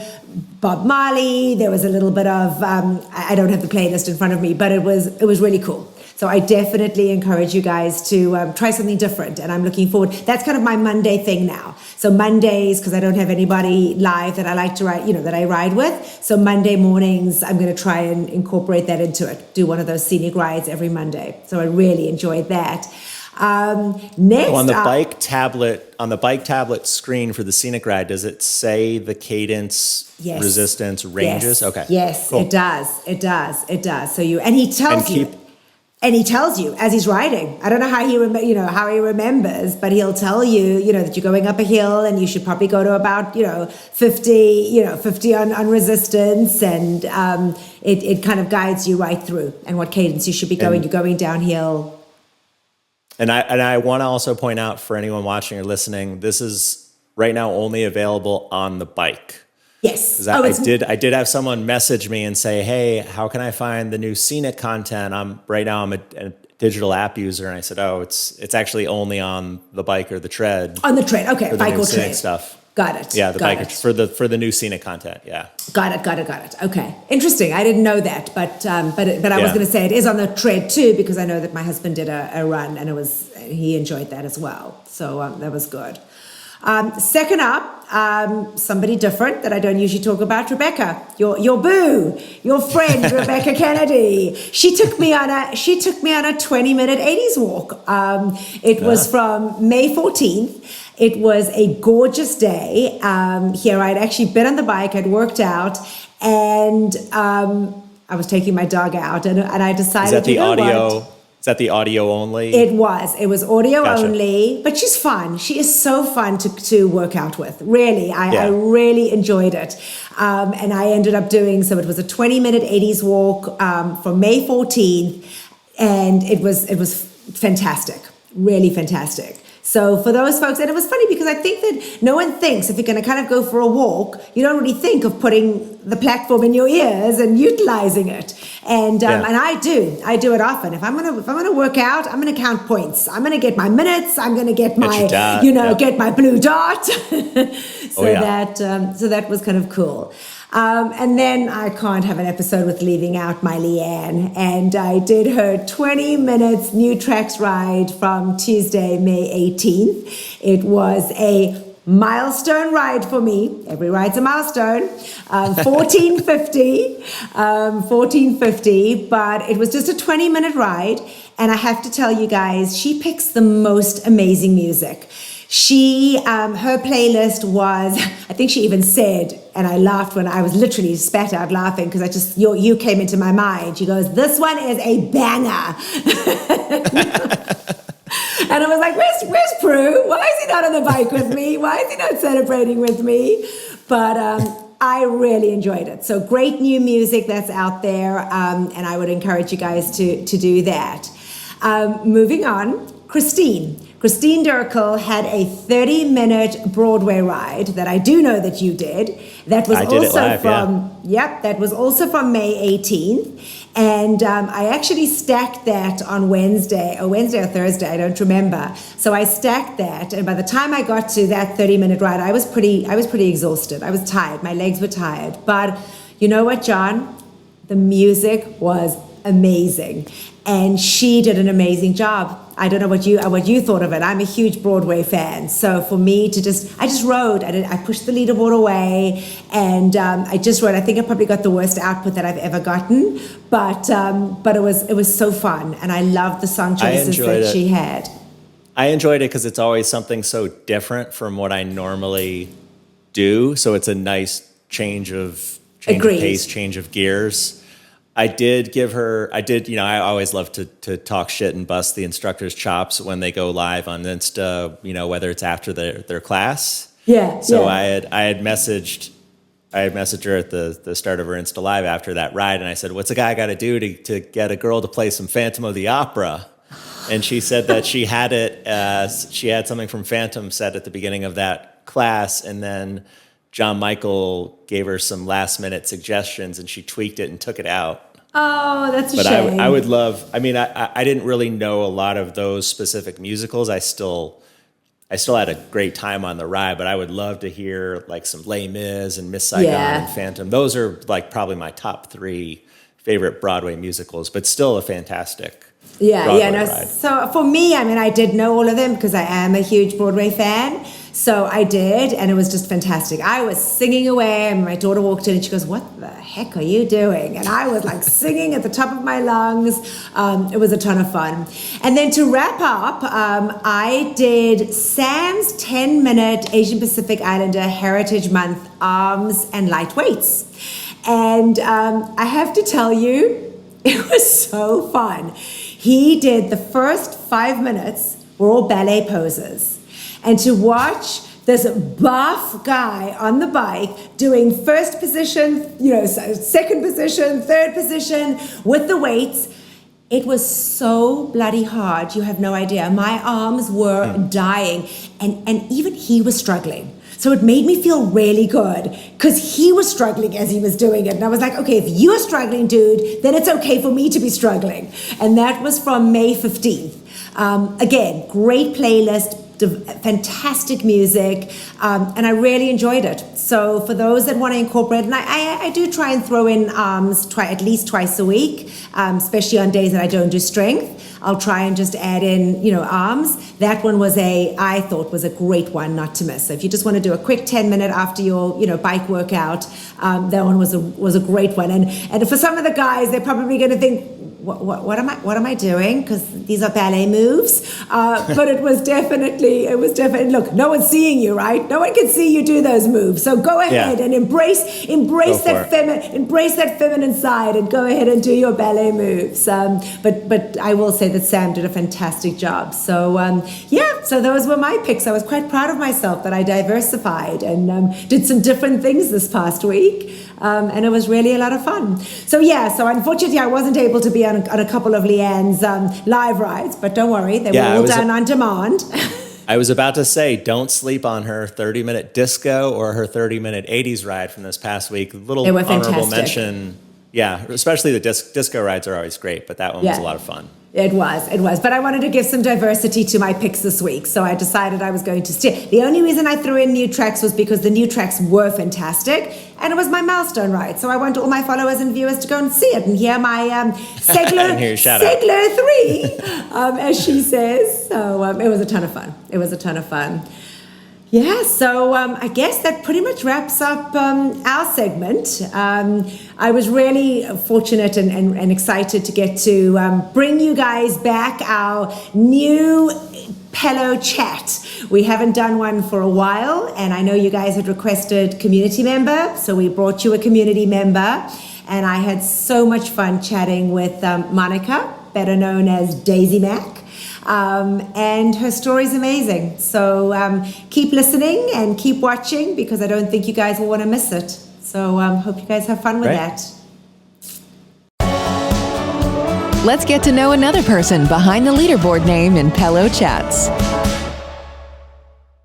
Bob Marley. There was a little bit of, I don't have the playlist in front of me, but it was really cool. So I definitely encourage you guys to try something different. And I'm looking forward. That's kind of my Monday thing now. So Mondays, because I don't have anybody live that I like to ride, that I ride with. So Monday mornings, I'm going to try and incorporate that into it. Do one of those scenic rides every Monday. So I really enjoyed that. Next, On the bike tablet screen for the Scenic Ride, does it say the cadence, Yes. resistance, ranges? Yes. Okay. Yes, Cool. it does. It does. It does. So he tells you. And he tells you as he's riding. I don't know how he remembers, but he'll tell you, that you're going up a hill and you should probably go to about, 50 on resistance, and it kind of guides you right through and what cadence you should be going. You're going downhill. And I want to also point out for anyone watching or listening, this is right now only available on the bike. Yes. I did have someone message me and say, "Hey, how can I find the new Scenic content?" I'm a digital app user, and I said, "Oh, it's actually only on the bike or the tread." On the tread, okay, for bike the or Scenic tread stuff. Got it. Yeah, the Got bike it. for the new Scenic content. Yeah. Got it. Okay, interesting. I didn't know that, but I was going to say it is on the tread too, because I know that my husband did a run and he enjoyed that as well. So that was good. Second up, somebody different that I don't usually talk about, Rebecca, your boo, your friend, Rebecca Kennedy. She took me on a 20-minute 80s walk. It was from May 14th. It was a gorgeous day. Here I'd actually been on the bike, I'd worked out, and I was taking my dog out, and I decided. Is that the audio? Is that the audio only? It was audio Gotcha. only, but she's fun. She is so fun to work out with. Really, I really enjoyed it. And I ended up doing, so it was a 20-minute 80s walk from May 14th, and it was fantastic, really fantastic. So for those folks, and it was funny because I think that no one thinks if you're going to kind of go for a walk, you don't really think of putting the platform in your ears and utilizing it. And I do it often. If I'm gonna work out, I'm gonna count points. I'm gonna get my minutes. I'm gonna get my get my blue dot. That was kind of cool. And then I can't have an episode with leaving out my Leanne. And I did her 20 minutes new tracks ride from Tuesday, May 18th. It was a milestone ride for me. Every ride's a milestone. 1450, but it was just a 20-minute ride. And I have to tell you guys, she picks the most amazing music. Her playlist was, I think she even said, and I laughed when I was literally spat out laughing because you came into my mind. She goes, "This one is a banger." And I was like, where's Prue? Why is he not on the bike with me? Why is he not celebrating with me? But I really enjoyed it. So great new music that's out there, and I would encourage you guys to do that. Moving on, Christine Durkle had a 30-minute Broadway ride that I do know that you did. That was that was also from May 18th. And I actually stacked that on Wednesday or Thursday, I don't remember. So I stacked that, and by the time I got to that 30-minute ride, I was pretty exhausted. I was tired. My legs were tired. But you know what, John? The music was amazing, and she did an amazing job. I don't know what you thought of it. I'm a huge Broadway fan, so for me I just rode. I pushed the leaderboard away, and I just rode. I think I probably got the worst output that I've ever gotten, but it was so fun, and I loved the song choices that she had. I enjoyed it because it's always something so different from what I normally do. So it's a nice change of pace, change of gears. I always love to talk shit and bust the instructors' chops when they go live on Insta, whether it's after their class. Yeah. So I had messaged her at the start of her Insta Live after that ride, and I said, "What's a guy got to do to get a girl to play some Phantom of the Opera?" And she said that she had something from Phantom set at the beginning of that class, and then John Michael gave her some last minute suggestions, and she tweaked it and took it out. Oh, that's a shame. But I would love. I mean, I didn't really know a lot of those specific musicals. I still had a great time on the ride, but I would love to hear like some Les Mis and Miss Saigon and Phantom. Those are like probably my top 3 favorite Broadway musicals, but still a fantastic Broadway ride. So for me, I mean, I did know all of them because I am a huge Broadway fan. So I did, and it was just fantastic. I was singing away, and my daughter walked in and she goes, "What the heck are you doing?" And I was like singing at the top of my lungs. It was a ton of fun. And then to wrap up, I did Sam's 10-minute Asian Pacific Islander Heritage Month arms and light weights. And I have to tell you, it was so fun. He did the first 5 minutes were all ballet poses. And to watch this buff guy on the bike doing first position, second position, third position with the weights, it was so bloody hard. You have no idea. My arms were dying. And even he was struggling. So it made me feel really good because he was struggling as he was doing it. And I was like, okay, if you're struggling, dude, then it's okay for me to be struggling. And that was from May 15th. Again, great playlist, fantastic music, and I really enjoyed it. So for those that want to incorporate, and I do try and throw in arms at least twice a week, especially on days that I don't do strength. I'll try and just add in, arms. That one I thought was a great one not to miss. So if you just want to do a quick 10-minute after your, bike workout, that one was a great one. And for some of the guys, they're probably going to think, what am I doing? Because these are ballet moves. But it was definitely, look, no one's seeing you, right? No one can see you do those moves. So go ahead and embrace that feminine side and go ahead and do your ballet moves. But I will say that Sam did a fantastic job. So so those were my picks. I was quite proud of myself that I diversified and did some different things this past week. And it was really a lot of fun. So unfortunately I wasn't able to be on a couple of Leanne's live rides, but don't worry, they were all done on demand. I was about to say, don't sleep on her 30-minute disco or her 30-minute 80s ride from this past week. Little they were honorable fantastic. mention. Yeah, especially the disco rides are always great, but that one was a lot of fun. It was. But I wanted to give some diversity to my picks this week, so I decided I was going to steer. The only reason I threw in new tracks was because the new tracks were fantastic, and it was my milestone ride. So I want all my followers and viewers to go and see it and hear my Segler 3, as she says. So it was a ton of fun. Yeah, so I guess that pretty much wraps up our segment. I was really fortunate and excited to get to bring you guys back our new Pelo chat. We haven't done one for a while, and I know you guys had requested community member, so we brought you a community member, and I had so much fun chatting with Monica, better known as Daisy Mac. And her story's amazing. So keep listening and keep watching because I don't think you guys will want to miss it. So hope you guys have fun with that. Let's get to know another person behind the leaderboard name in Pelo Chats.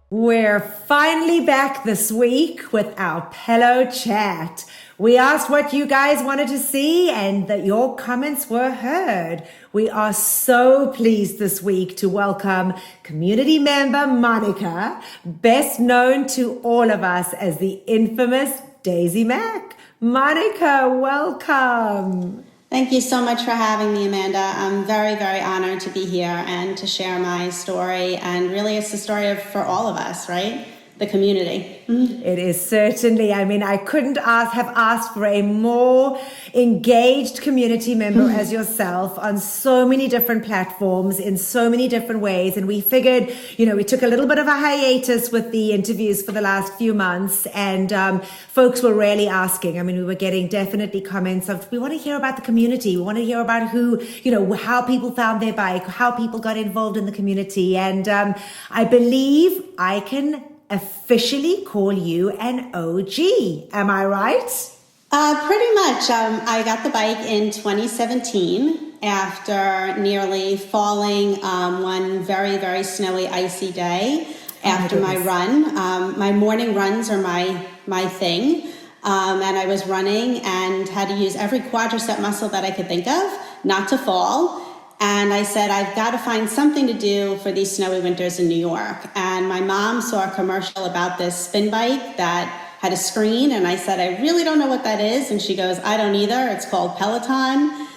We're finally back this week with our Pelo chat. We asked what you guys wanted to see and that your comments were heard. We are so pleased this week to welcome community member Monica, best known to all of us as the infamous Daisy Mac. Monica, welcome. Thank you so much for having me, Amanda. I'm very, very honored to be here and to share my story. And really, it's the story for all of us, right? The community. It is certainly. I mean, I couldn't have asked for a more engaged community member as yourself on so many different platforms in so many different ways. And we figured, we took a little bit of a hiatus with the interviews for the last few months, and folks were really asking. I mean, we were getting definitely comments of, we want to hear about the community. We want to hear about who, how people found their bike, how people got involved in the community. And I believe I can officially call you an OG. Am I right? Pretty much. I got the bike in 2017 after nearly falling one very, very snowy, icy day after my run. My morning runs are my thing. And I was running and had to use every quadricep muscle that I could think of not to fall. And I said, I've got to find something to do for these snowy winters in New York. And my mom saw a commercial about this spin bike that had a screen. And I said, I really don't know what that is. And she goes, I don't either. It's called Peloton.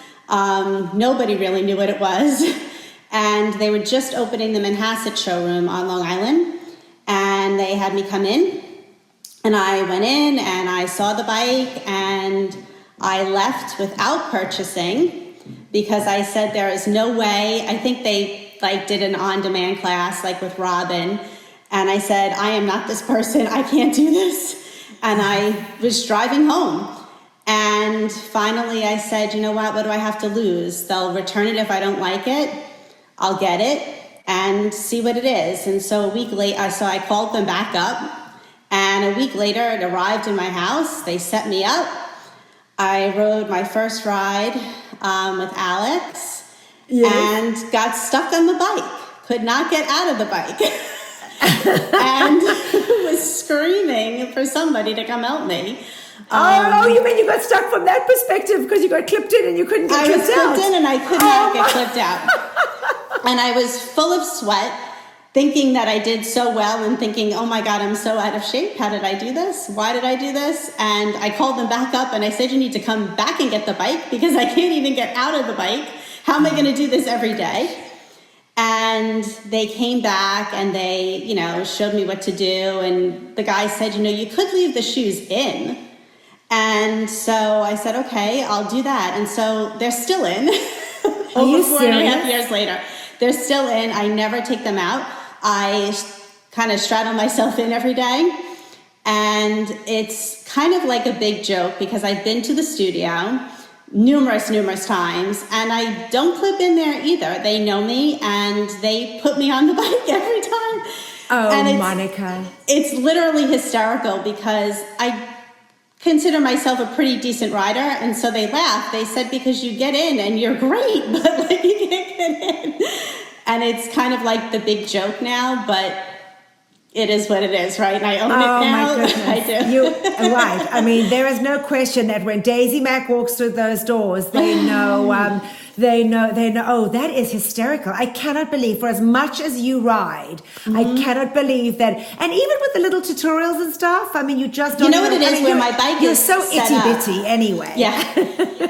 Nobody really knew what it was. And they were just opening the Manhasset showroom on Long Island. And and they had me come in, and I went in and I saw the bike, and I left without purchasing because I said there is no way. I think they did an on-demand class with Robin, and I said, I am not this person. I can't do this. And I was driving home. And finally I said, you know what do I have to lose? They'll return it if I don't like it. I'll get it and see what it is. And so a week later, so I called them back up, and a week later it arrived in my house. They set me up. I rode my first ride with Alex and got stuck on the bike. Could not get out of the bike. And was screaming for somebody to come help me. You mean you got stuck from that perspective because you got clipped in and you couldn't get clipped out? I was clipped in and I could not get clipped out. And I was full of sweat, thinking that I did so well and thinking, oh my God, I'm so out of shape. How did I do this? Why did I do this? And I called them back up and I said, you need to come back and get the bike because I can't even get out of the bike. How am I going to do this every day? And they came back and they, showed me what to do. And the guy said, you could leave the shoes in. And so I said, okay, I'll do that. And so they're still in. Over 4.5 years later. They're still in. I never take them out. I kind of straddle myself in every day. And it's kind of like a big joke because I've been to the studio numerous times, and I don't clip in there either. They know me and they put me on the bike every time. Oh, and Monica. It's literally hysterical because I consider myself a pretty decent rider, and so they laugh. They said, because you get in and you're great, but you can't get in. And it's kind of like the big joke now, but it is what it is, right? And I own it now. Oh my goodness. I do. You're right. I mean, there is no question that when Daisy Mac walks through those doors, they know, oh, that is hysterical. I cannot believe, for as much as you ride, I cannot believe that. And even with the little tutorials and stuff, I mean, you just don't know what it is where my bike you're is so set itty-bitty anyway. Yeah.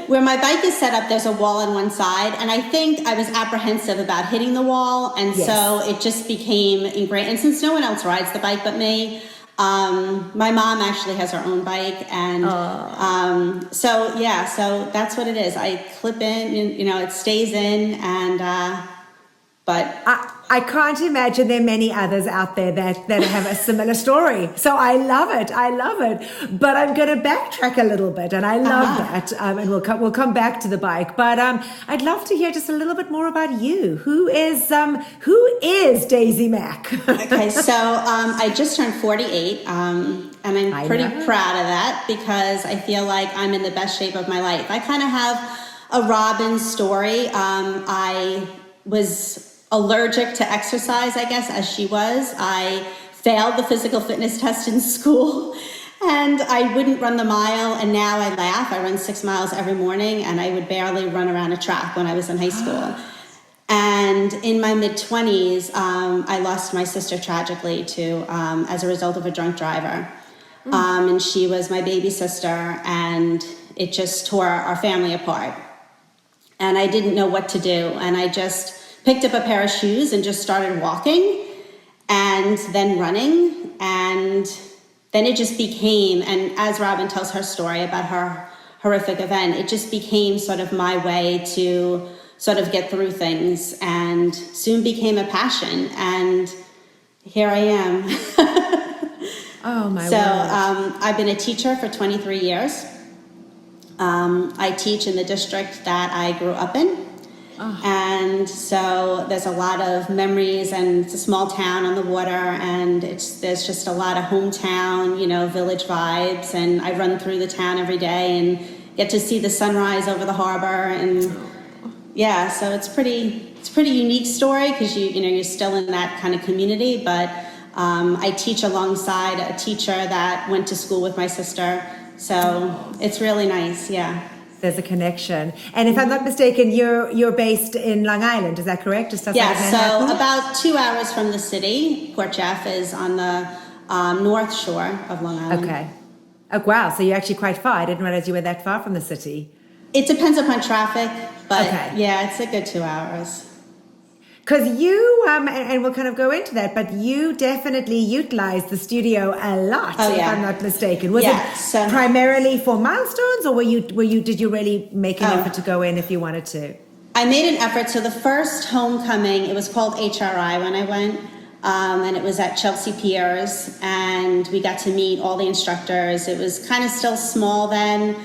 Where my bike is set up, there's a wall on one side, and I think I was apprehensive about hitting the wall, and so it just became ingrained. And since no one else rides the bike but me, my mom actually has her own bike, and so that's what it is. I clip in, it stays in, and but I can't imagine there are many others out there that have a similar story. So I love it. But I'm going to backtrack a little bit, and I love that. And we'll come back to the bike. But I'd love to hear just a little bit more about you. Who is Daisy Mac? Okay, so I just turned 48, and I'm pretty proud of that because I feel like I'm in the best shape of my life. I kind of have a Robin story. I was allergic to exercise, I guess, as she was. I failed the physical fitness test in school and I wouldn't run the mile, and now I laugh. I run 6 miles every morning, and I would barely run around a track when I was in high school. And in my mid-20s, I lost my sister tragically as a result of a drunk driver. And she was my baby sister, and it just tore our family apart. And I didn't know what to do, and I just picked up a pair of shoes and just started walking and then running. And then it just became, and as Robin tells her story about her horrific event, it just became sort of my way to sort of get through things, and soon became a passion. And here I am. Oh, my word. So I've been a teacher for 23 years. I teach in the district that I grew up in. And so there's a lot of memories, and it's a small town on the water, and there's just a lot of hometown, village vibes, and I run through the town every day and get to see the sunrise over the harbor, and so it's pretty unique story because you're still in that kind of community, but I teach alongside a teacher that went to school with my sister, so it's really nice, There's a connection. And if I'm not mistaken, you're based in Long Island, is that correct? Just outside of Manhattan? So about 2 hours from the city. Port Jeff is on the north shore of Long Island. Okay. Oh, wow. So you're actually quite far. I didn't realize you were that far from the city. It depends upon traffic, but it's a good 2 hours. Because you, and we'll kind of go into that, but you definitely utilized the studio a lot, if I'm not mistaken. Was it primarily for milestones, or did you really make an effort to go in if you wanted to? I made an effort. So the first homecoming, it was called HRI when I went, and it was at Chelsea Piers, and we got to meet all the instructors. It was kind of still small then.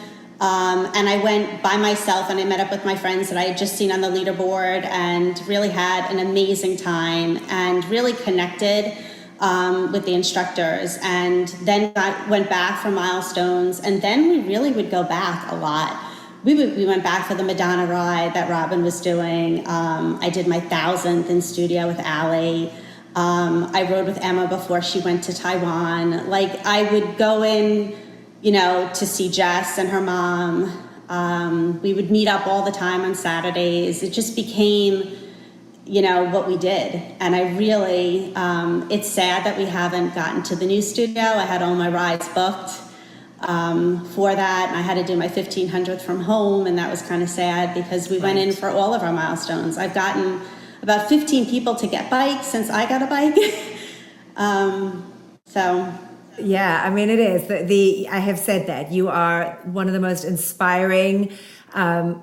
And I went by myself and I met up with my friends that I had just seen on the leaderboard and really had an amazing time and really connected with the instructors, and then went back for milestones, and then we really would go back a lot. We went back for the Madonna ride that Robin was doing. I did my 1000th in studio with Allie. I rode with Emma before she went to Taiwan. Like, I would go in, to see Jess and her mom. We would meet up all the time on Saturdays. It just became, what we did. And I really, it's sad that we haven't gotten to the new studio. I had all my rides booked for that. And I had to do my 1500th from home. And that was kind of sad because we went in for all of our milestones. I've gotten about 15 people to get bikes since I got a bike. Yeah, I mean, it is. I have said that you are one of the most inspiring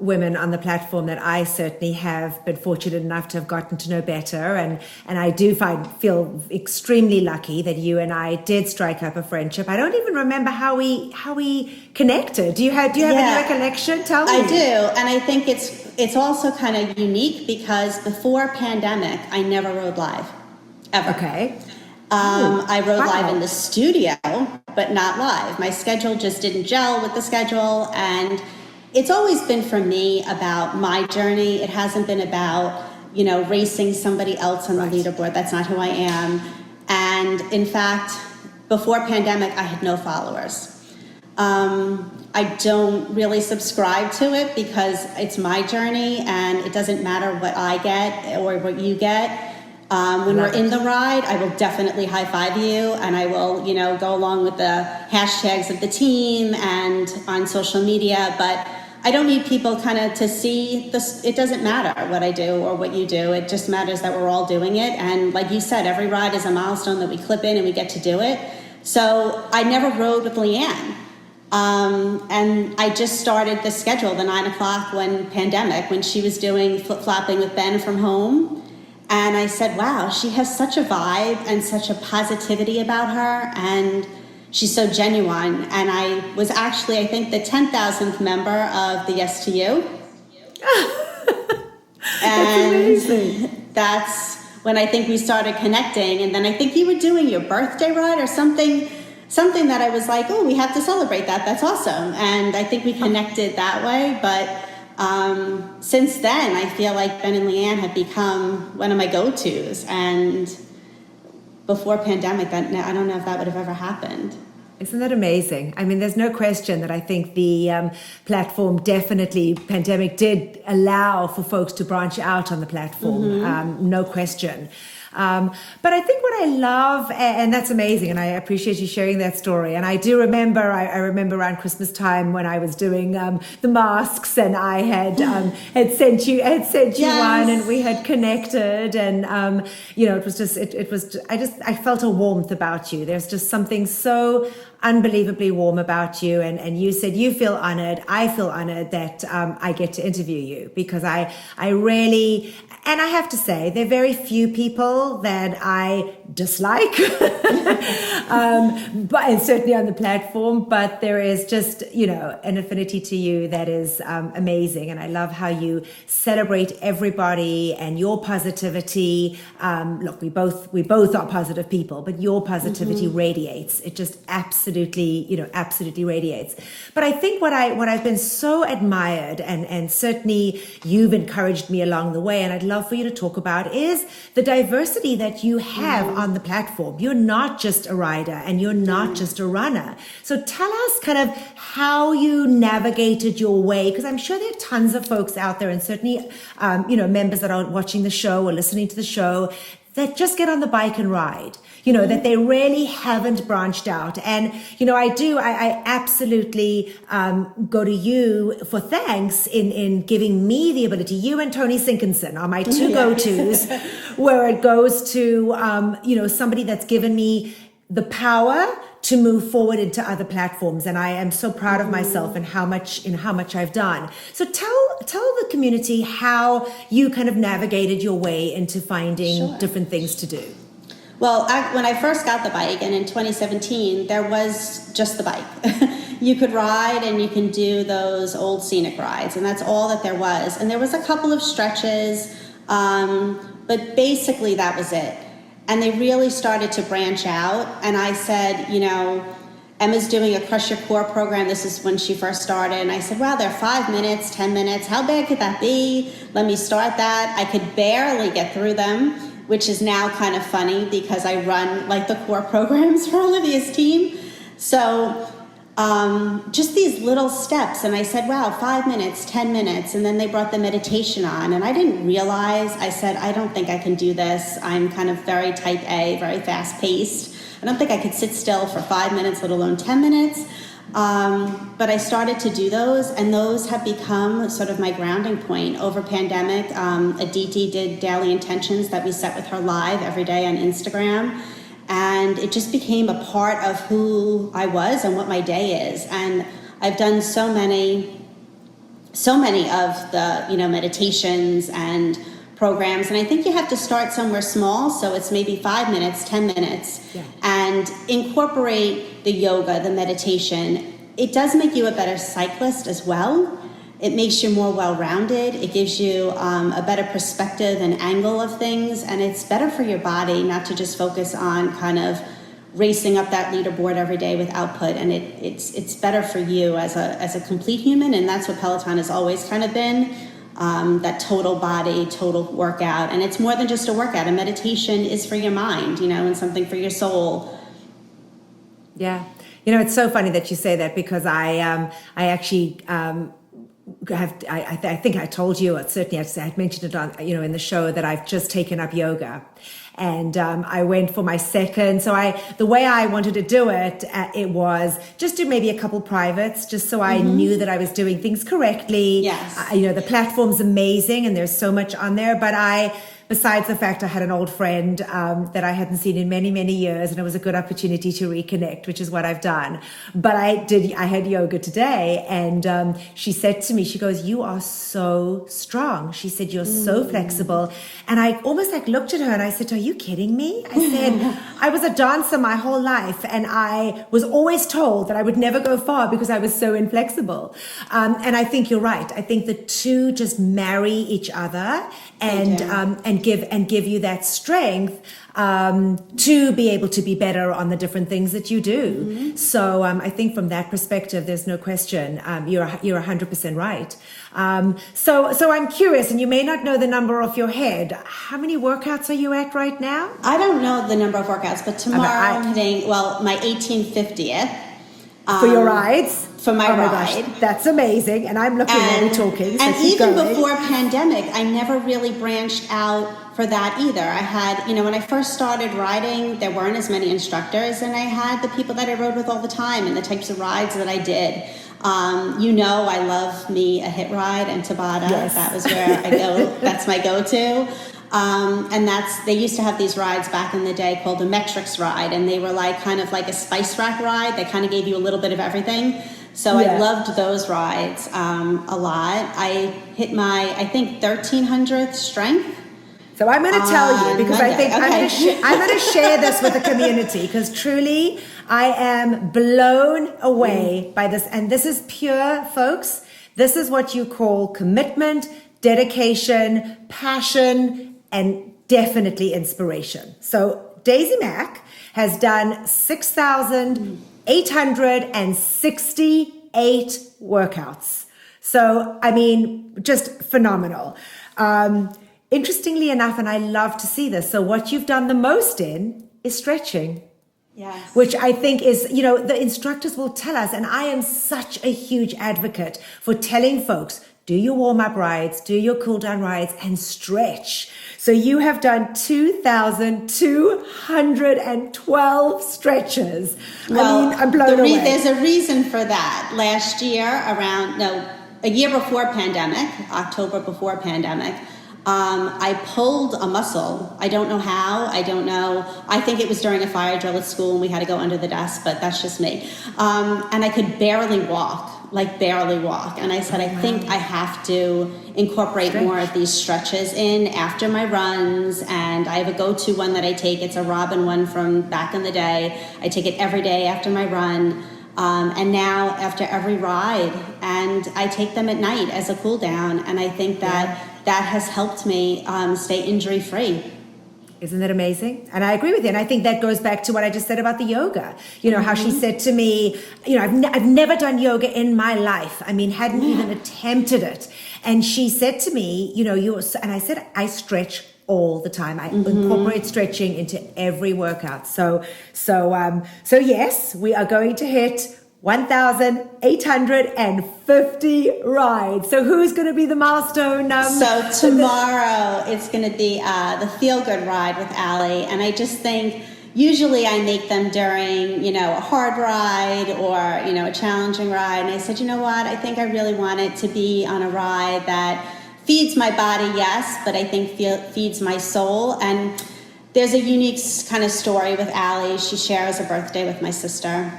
women on the platform that I certainly have been fortunate enough to have gotten to know better, and I do feel extremely lucky that you and I did strike up a friendship. I don't even remember how we connected. Do you have any recollection? Tell me. I do, and I think it's also kind of unique because before pandemic, I never rode live, ever. Okay. I rode live in the studio, but not live. My schedule just didn't gel with the schedule, and it's always been for me about my journey. It hasn't been about, racing somebody else on the leaderboard. That's not who I am. And in fact, before pandemic, I had no followers. I don't really subscribe to it because it's my journey and it doesn't matter what I get or what you get. When we're in the ride, I will definitely high five you, and I will, go along with the hashtags of the team and on social media, but I don't need people kind of to see this. It doesn't matter what I do or what you do. It just matters that we're all doing it. And like you said, every ride is a milestone that we clip in and we get to do it. So I never rode with Leanne. And I just started the schedule, the 9 o'clock when she was doing flip-flopping with Ben from home. And I said, wow, she has such a vibe and such a positivity about her, and she's so genuine. And I was actually, I think, the 10,000th member of the Yes to You. That's amazing. That's when I think we started connecting. And then I think you were doing your birthday ride or something that I was like, oh, we have to celebrate that. That's awesome. And I think we connected that way. But since then, I feel like Ben and Leanne have become one of my go-tos. And before pandemic, I don't know if that would have ever happened. Isn't that amazing? I mean, there's no question that I think the platform definitely, pandemic did allow for folks to branch out on the platform, no question. But I think what I love, and that's amazing, and I appreciate you sharing that story. And I do remember, I remember around Christmas time when I was doing the masks, and I had sent you one, and we had connected, and it was just, I felt a warmth about you. There's just something so unbelievably warm about you, and you said you feel honored. I feel honored that I get to interview you, because I really. And I have to say, there are very few people that I dislike, and certainly on the platform, but there is just, an affinity to you that is amazing. And I love how you celebrate everybody and your positivity. Look, we both are positive people, but your positivity radiates. It just absolutely radiates. But I think what I've been so admired, and certainly you've encouraged me along the way, and I'd love for you to talk about, is the diversity that you have on the platform. You're not just a rider and you're not just a runner. So tell us kind of how you navigated your way, because I'm sure there are tons of folks out there, and certainly members that are watching the show or listening to the show, that just get on the bike and ride, you know, that they really haven't branched out. And, you know, I absolutely go to you for thanks in giving me the ability. You and Tony Sinkinson are my two go-tos, where it goes to, you know, somebody that's given me the power to move forward into other platforms. And I am so proud of myself and how much I've done. So tell the community how you kind of navigated your way into finding different things to do. Well, when I first got the bike, and in 2017, there was just the bike. You could ride and you can do those old scenic rides, and that's all that there was. And there was a couple of stretches, but basically that was it. And they really started to branch out. And I said, you know, Emma's doing a Crush Your Core program. This is when she first started. And I said, wow, they're 5 minutes, 10 minutes. How bad could that be? Let me start that. I could barely get through them, which is now kind of funny because I run like the core programs for Olivia's team. So just these little steps. And I said, wow, 5 minutes, 10 minutes. And then they brought the meditation on. And I didn't realize, I said, I don't think I can do this. I'm kind of very type A, very fast paced. I don't think I could sit still for 5 minutes, let alone 10 minutes. But I started to do those, and those have become sort of my grounding point. Over pandemic, Aditi did daily intentions that we set with her live every day on Instagram. And it just became a part of who I was and what my day is. And I've done so many of the, you know, meditations and programs. And I think you have to start somewhere small. So it's maybe 5 minutes, 10 minutes, and incorporate the yoga, the meditation. It does make you a better cyclist as well. It makes you more well-rounded. It gives you a better perspective and angle of things. And it's better for your body not to just focus on kind of racing up that leaderboard every day with output. And it's better for you as a complete human. And that's what Peloton has always kind of been, that total body, total workout. And it's more than just a workout. A meditation is for your mind, you know, and something for your soul. Yeah. You know, it's so funny that you say that, because I actually... I think I told you, or certainly I had mentioned it on, you know, in the show, that I've just taken up yoga, and I went for my second. So the way I wanted to do it, it was just do maybe a couple privates, just so I knew that I was doing things correctly. Yes. You know, the platform's amazing, and there's so much on there, but besides the fact I had an old friend that I hadn't seen in many, many years, and it was a good opportunity to reconnect, which is what I've done. But I had yoga today, and she said to me, she goes, you are so strong. She said, you're so flexible. And I almost like looked at her and I said, are you kidding me? I said, I was a dancer my whole life, and I was always told that I would never go far because I was so inflexible. And I think you're right. I think the two just marry each other and give you that strength to be able to be better on the different things that you do. So I think from that perspective, there's no question. You're 100% right. So I'm curious, and you may not know the number off your head. How many workouts are you at right now? I don't know the number of workouts, but tomorrow I'm hitting, my 1850th. For your rides? For my ride. Gosh, that's amazing. And I'm looking while we're talking. So and even before pandemic, I never really branched out for that either. I had, you know, when I first started riding, there weren't as many instructors, and I had the people that I rode with all the time and the types of rides that I did. You know, I love me a hit ride and Tabata. Yes. That was where I go. That's my go-to. And they used to have these rides back in the day called a metrics ride, and they were kind of like a spice rack ride. They kind of gave you a little bit of everything. So I loved those rides a lot. I hit my, I think, 1300th strength. So I'm going to tell you, because Monday. I think I'm going to share this with the community, because truly I am blown away by this. And this is pure, folks. This is what you call commitment, dedication, passion, and definitely inspiration. So Daisy Mack has done 6,868 workouts. So, I mean, just phenomenal. Interestingly enough, and I love to see this, so what you've done the most in is stretching. Yes. Which I think is, you know, the instructors will tell us, and I am such a huge advocate for telling folks, do your warm-up rides, do your cool-down rides, and stretch. So you have done 2,212 stretches. Well, I'm blown away. There's a reason for that. Last year, a year before pandemic, October before pandemic, I pulled a muscle. I don't know how. I don't know. I think it was during a fire drill at school and we had to go under the desk, but that's just me. And I could barely walk. And I said, I think I have to incorporate more of these stretches in after my runs. And I have a go-to one that I take. It's a Robin one from back in the day. I take it every day after my run. And now after every ride, and I take them at night as a cool down. And I think that has helped me stay injury free. Isn't that amazing? And I agree with you. And I think that goes back to what I just said about the yoga. You know, how she said to me, you know, I've never done yoga in my life. I mean, hadn't even attempted it. And she said to me, you know, and I said, I stretch all the time. I incorporate stretching into every workout. So yes, we are going to hit 1,850 rides. So who's going to be the milestone? So tomorrow it's going to be the Feel Good Ride with Allie. And I just think usually I make them during, you know, a hard ride or, you know, a challenging ride. And I said, you know what? I think I really want it to be on a ride that feeds my body, yes, but I think feeds my soul. And there's a unique kind of story with Allie. She shares a birthday with my sister.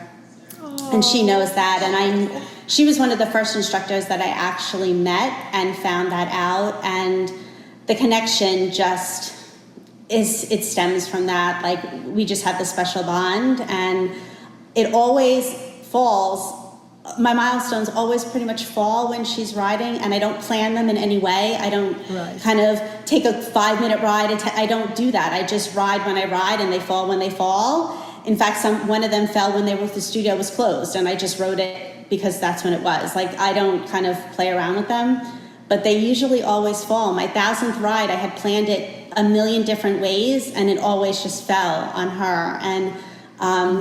And she knows that, and she was one of the first instructors that I actually met and found that out, and the connection just it stems from that. Like, we just have this special bond, and it always falls. My milestones always pretty much fall when she's riding, and I don't plan them in any way. I don't kind of take a 5-minute ride. I don't do that. I just ride when I ride, and they fall when they fall. In fact, one of them fell when the studio was closed, and I just rode it because that's when it was. Like, I don't kind of play around with them, but they usually always fall. My 1,000th ride, I had planned it a million different ways, and it always just fell on her. And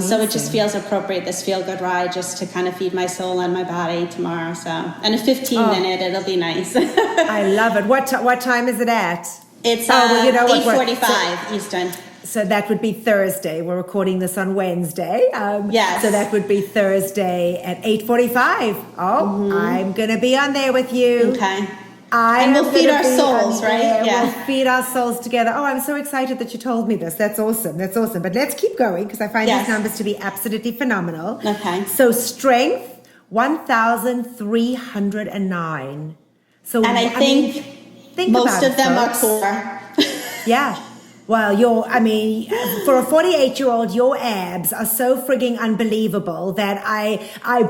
so it just feels appropriate, this feel-good ride, just to kind of feed my soul and my body tomorrow. So, and a 15-minute, it'll be nice. I love it. What time is it at? It's 8:45 Eastern. So that would be Thursday. We're recording this on Wednesday. Yes. So that would be Thursday at 8:45. I'm going to be on there with you. Okay. And we'll feed our souls, right? Yeah. We'll feed our souls together. Oh, I'm so excited that you told me this. That's awesome. But let's keep going because I find these numbers to be absolutely phenomenal. Okay. So strength, 1,309. So, and I think most of them are core. Yeah. Well, for a 48-year-old, your abs are so frigging unbelievable that I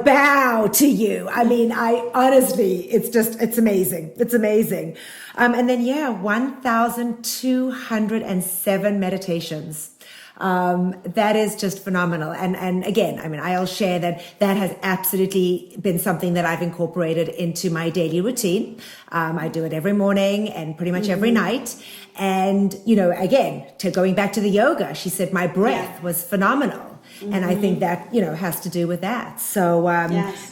bow to you. I mean, honestly, it's amazing. It's amazing. And then, 1,207 meditations. That is just phenomenal. And again, I mean, I'll share that has absolutely been something that I've incorporated into my daily routine. I do it every morning and pretty much every night. And, you know, again, going back to the yoga, she said my breath was phenomenal. And I think that, you know, has to do with that. So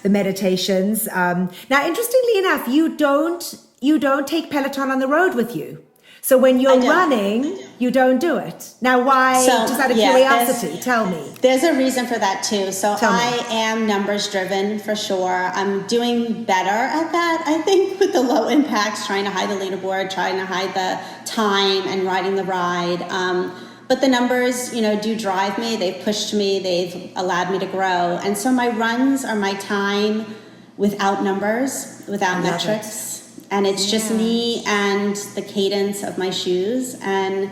the meditations. Now, interestingly enough, you don't take Peloton on the road with you. So when you're running, you don't do it. Now, why? Just out of curiosity, tell me. There's a reason for that too. So I am numbers driven for sure. I'm doing better at that, I think, with the low impacts, trying to hide the leaderboard, trying to hide the time and riding the ride. But the numbers, you know, do drive me. They've pushed me. They've allowed me to grow. And so my runs are my time without numbers, without metrics. And it's just me and the cadence of my shoes. And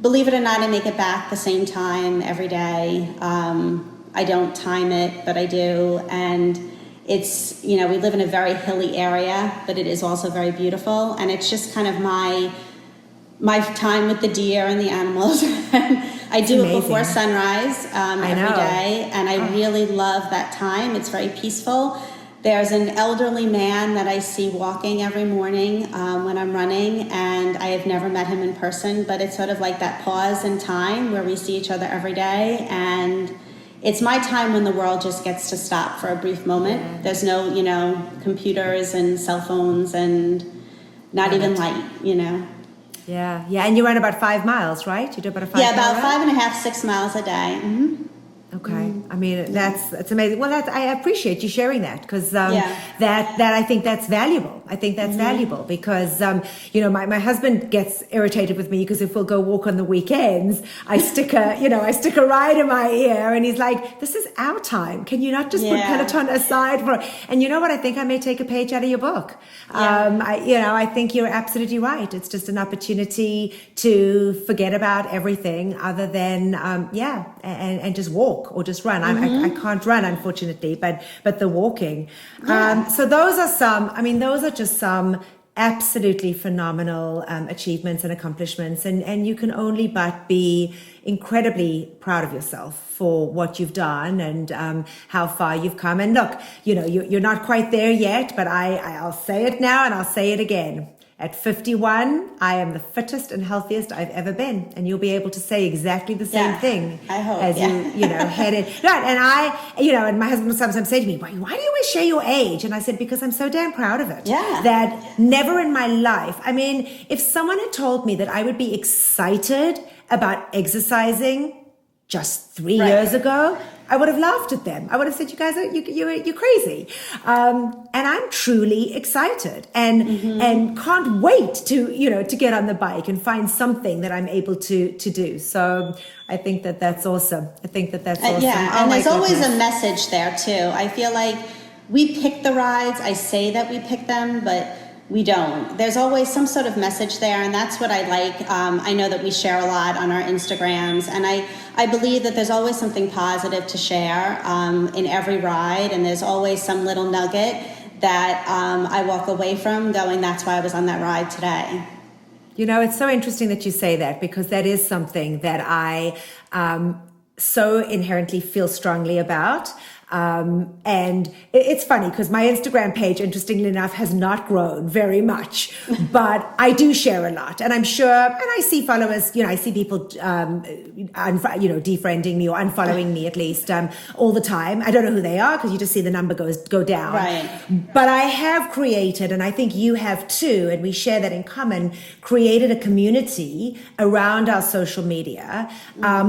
believe it or not, I make it back the same time every day. I don't time it, but I do. And it's, you know, we live in a very hilly area, but it is also very beautiful. And it's just kind of my time with the deer and the animals. I do it before sunrise every day. And I really love that time. It's very peaceful. There's an elderly man that I see walking every morning when I'm running, and I have never met him in person, but it's sort of like that pause in time where we see each other every day, and it's my time when the world just gets to stop for a brief moment. Yeah. There's no, computers and cell phones and not even light, Yeah. And you run about 5 miles, right? You do about a 5 mile Yeah, about run? 5.5, 6 miles a day. Mm-hmm. Okay. I mean, that's amazing. Well, I appreciate you sharing that because that I think that's valuable. I think that's valuable because, my husband gets irritated with me because if we'll go walk on the weekends, I stick a ride in my ear and he's like, this is our time. Can you not just put Peloton aside for, and you know what? I think I may take a page out of your book. I think you're absolutely right. It's just an opportunity to forget about everything other than, and just walk or just run. I can't run, unfortunately, but the walking. So those are just some absolutely phenomenal achievements and accomplishments. And you can only but be incredibly proud of yourself for what you've done and how far you've come. And look, you're not quite there yet, but I'll say it now and I'll say it again. At 51, I am the fittest and healthiest I've ever been. And you'll be able to say exactly the same thing. I hope, as you head in. Right, and my husband will sometimes say to me, why do you always share your age? And I said, because I'm so damn proud of it. Yeah. That never in my life, if someone had told me that I would be excited about exercising just 3 years ago, I would have laughed at them. I would have said, you guys you're crazy. And I'm truly excited and can't wait to get on the bike and find something that I'm able to do. So I think that's awesome. Yeah, and there's always a message there too. I feel like we pick the rides. I say that we pick them, but we don't. There's always some sort of message there, and that's what I like. I know that we share a lot on our Instagrams, and I believe that there's always something positive to share in every ride, and there's always some little nugget that I walk away from going, that's why I was on that ride today. It's so interesting that you say that because that is something that I so inherently feel strongly about. And it's funny because my Instagram page, interestingly enough, has not grown very much, but I do share a lot. And I'm sure, and I see followers, I see people, defriending me or unfollowing me at least, all the time. I don't know who they are because you just see the number go down. Right. But I have created, and I think you have too, and we share that in common, created a community around our social media,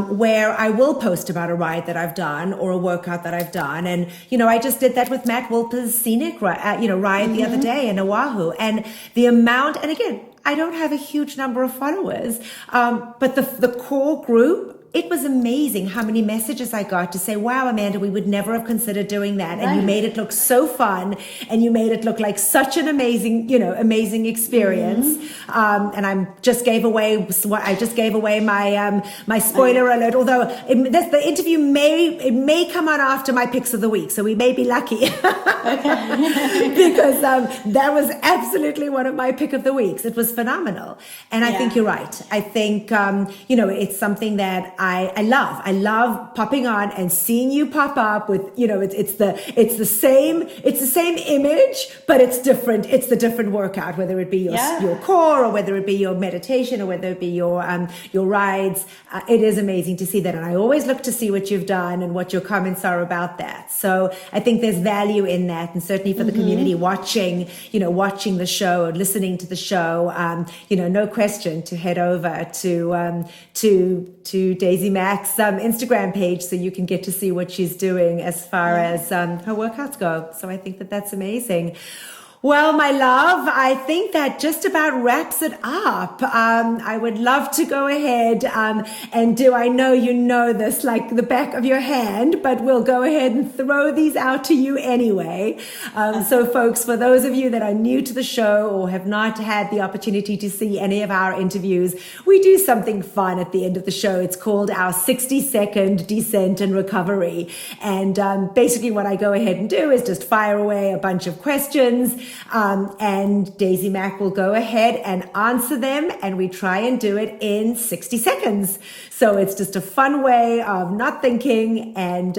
where I will post about a ride that I've done or a workout that I've done. And, I just did that with Matt Wolper's scenic ride the other day in Oahu. And the amount, and again, I don't have a huge number of followers, but the core group, it was amazing how many messages I got to say, wow, Amanda, we would never have considered doing that. And you made it look so fun and you made it look like such an amazing experience. And I just gave away my spoiler alert, although the interview may come on after my picks of the week. So we may be lucky because that was absolutely one of my pick of the weeks. It was phenomenal. And I think you're right. I think, it's something that I love. I love popping on and seeing you pop up with, it's the same image, but it's different. It's the different workout, whether it be your core or whether it be your meditation or whether it be your rides. It is amazing to see that. And I always look to see what you've done and what your comments are about that. So I think there's value in that. And certainly for the community watching the show or listening to the show, no question to head over to Daisy Mack's Instagram page so you can get to see what she's doing as far as her workouts go. So I think that's amazing. Well, my love, I think that just about wraps it up. I would love to go ahead and do, I know you know this like the back of your hand, but we'll go ahead and throw these out to you anyway. So folks, for those of you that are new to the show or have not had the opportunity to see any of our interviews, we do something fun at the end of the show. It's called our 60-second descent and recovery. And basically what I go ahead and do is just fire away a bunch of questions. and Daisy Mac will go ahead and answer them, and we try and do it in 60 seconds. So it's just a fun way of not thinking and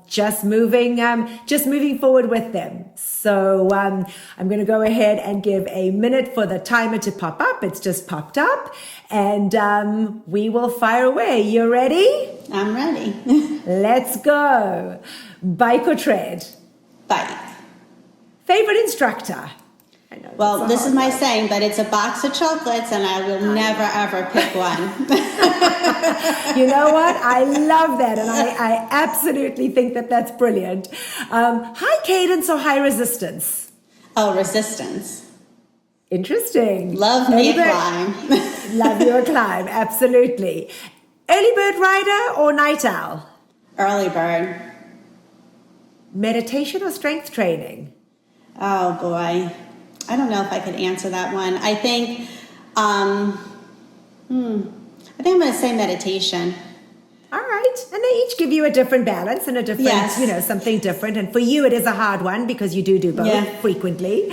just moving forward with them. So I'm going to go ahead and give a minute for the timer to pop up. It's just popped up, and we will fire away. You ready? I'm ready. Let's go. Bike or tread? Bike. Favorite instructor? I know Well, this is hard my one. saying, but it's a box of chocolates, and I will never ever pick one. You know what? I love that, and I absolutely think that that's brilliant. High cadence or high resistance? Oh, resistance. Interesting. Love me a Early bird- climb. Love you a climb, absolutely. Early bird rider or night owl? Early bird. Meditation or strength training? Oh boy, I don't know if I could answer that one. I think I'm going to say meditation. All right. And they each give you a different balance and a different, Yes. something different. And for you, it is a hard one because you do both Yeah. frequently.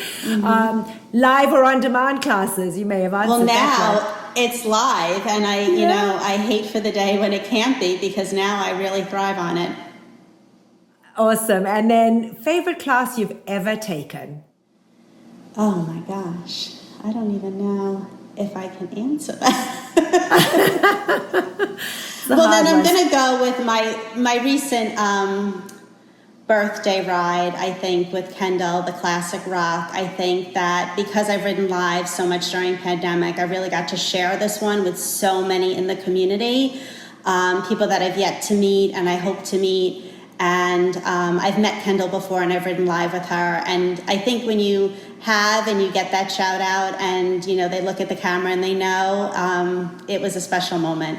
Live or on-demand classes, you may have answered Well, that one. now it's live, and I hate for the day when it can't be, because now I really thrive on it. Awesome. And then favorite class you've ever taken? Oh my gosh, I don't even know if I can answer that. Well, then I'm going to go with my recent birthday ride, I think, with Kendall, the Classic Rock. I think that because I've ridden live so much during pandemic, I really got to share this one with so many in the community, people that I've yet to meet and I hope to meet. And I've met Kendall before, and I've ridden live with her. And I think when you have and you get that shout out, and they look at the camera and they know, it was a special moment.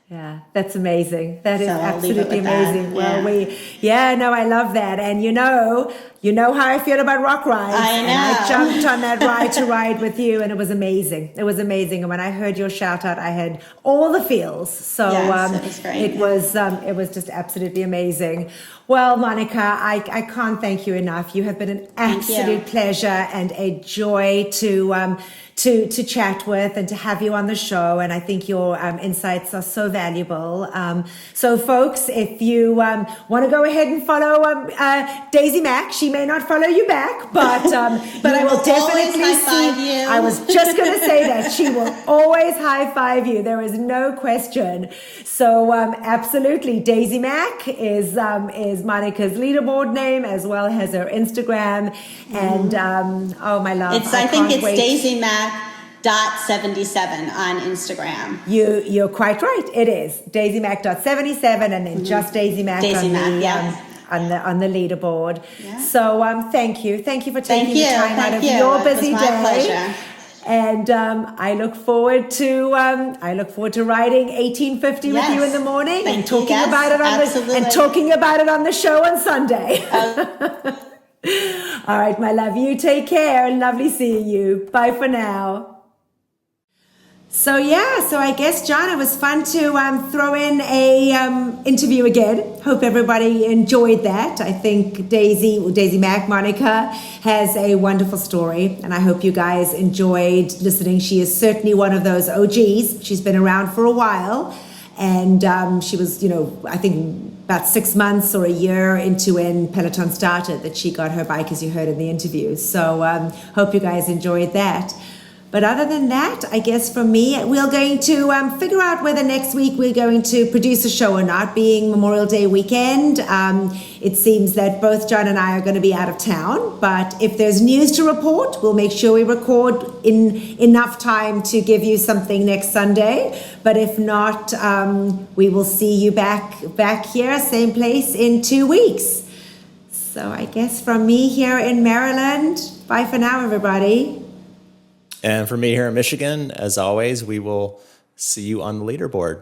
Yeah, that's amazing. That is So I'll leave it absolutely with that, amazing. yeah. Well, I love that. And you know how I feel about rock rides. I know. And I jumped on that ride to ride with you, and it was amazing. It was amazing. And when I heard your shout out, I had all the feels. So Yes, it was great. it was just absolutely amazing. Well, Monica, I can't thank you enough. You have been an absolute pleasure and a joy to chat with and to have you on the show. And I think your insights are so valuable. So folks, if you want to go ahead and follow Daisy Mac, she may not follow you back, but But you I will definitely always high-five see. you. I was just going to say that she will always high five you. There is no question. So absolutely, Daisy Mac is Monica's leaderboard name, as well as her Instagram. And oh my love, I think it's wait. Daisy Mac .77 on Instagram. You're quite right. It is DaisyMac.77, and then just Daisy Mac Daisy on Mac, the yes. on the leaderboard. Yeah. So thank you for taking Thank the you. time out of Thank you. your It was busy my day. pleasure. And I look forward to riding 1850 with Yes. you in the morning Thank and you. talking Yes, about it on the show on Sunday. All right, my love. You take care. Lovely seeing you. Bye for now. So I guess, John, it was fun to throw in a interview again. Hope everybody enjoyed that. I think Daisy Mac, Monica, has a wonderful story, and I hope you guys enjoyed listening. She is certainly one of those OGs. She's been around for a while, and she was, I think about 6 months or a year into when Peloton started that she got her bike, as you heard in the interview. So hope you guys enjoyed that. But other than that, I guess for me, we're going to figure out whether next week we're going to produce a show or not, being Memorial Day weekend. It seems that both John and I are going to be out of town, but if there's news to report, we'll make sure we record in enough time to give you something next Sunday. But if not, we will see you back here, same place, in 2 weeks. So I guess from me here in Maryland, bye for now, everybody. And for me here in Michigan, as always, we will see you on the leaderboard.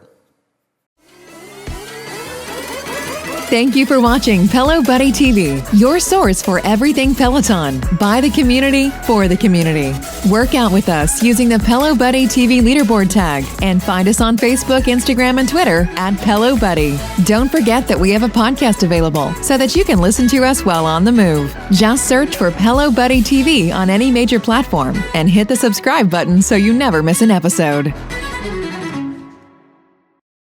Thank you for watching Pelo Buddy TV, your source for everything Peloton, by the community, for the community. Work out with us using the Pelo Buddy TV leaderboard tag and find us on Facebook, Instagram, and Twitter at Pelo Buddy. Don't forget that we have a podcast available so that you can listen to us while on the move. Just search for Pelo Buddy TV on any major platform and hit the subscribe button so you never miss an episode.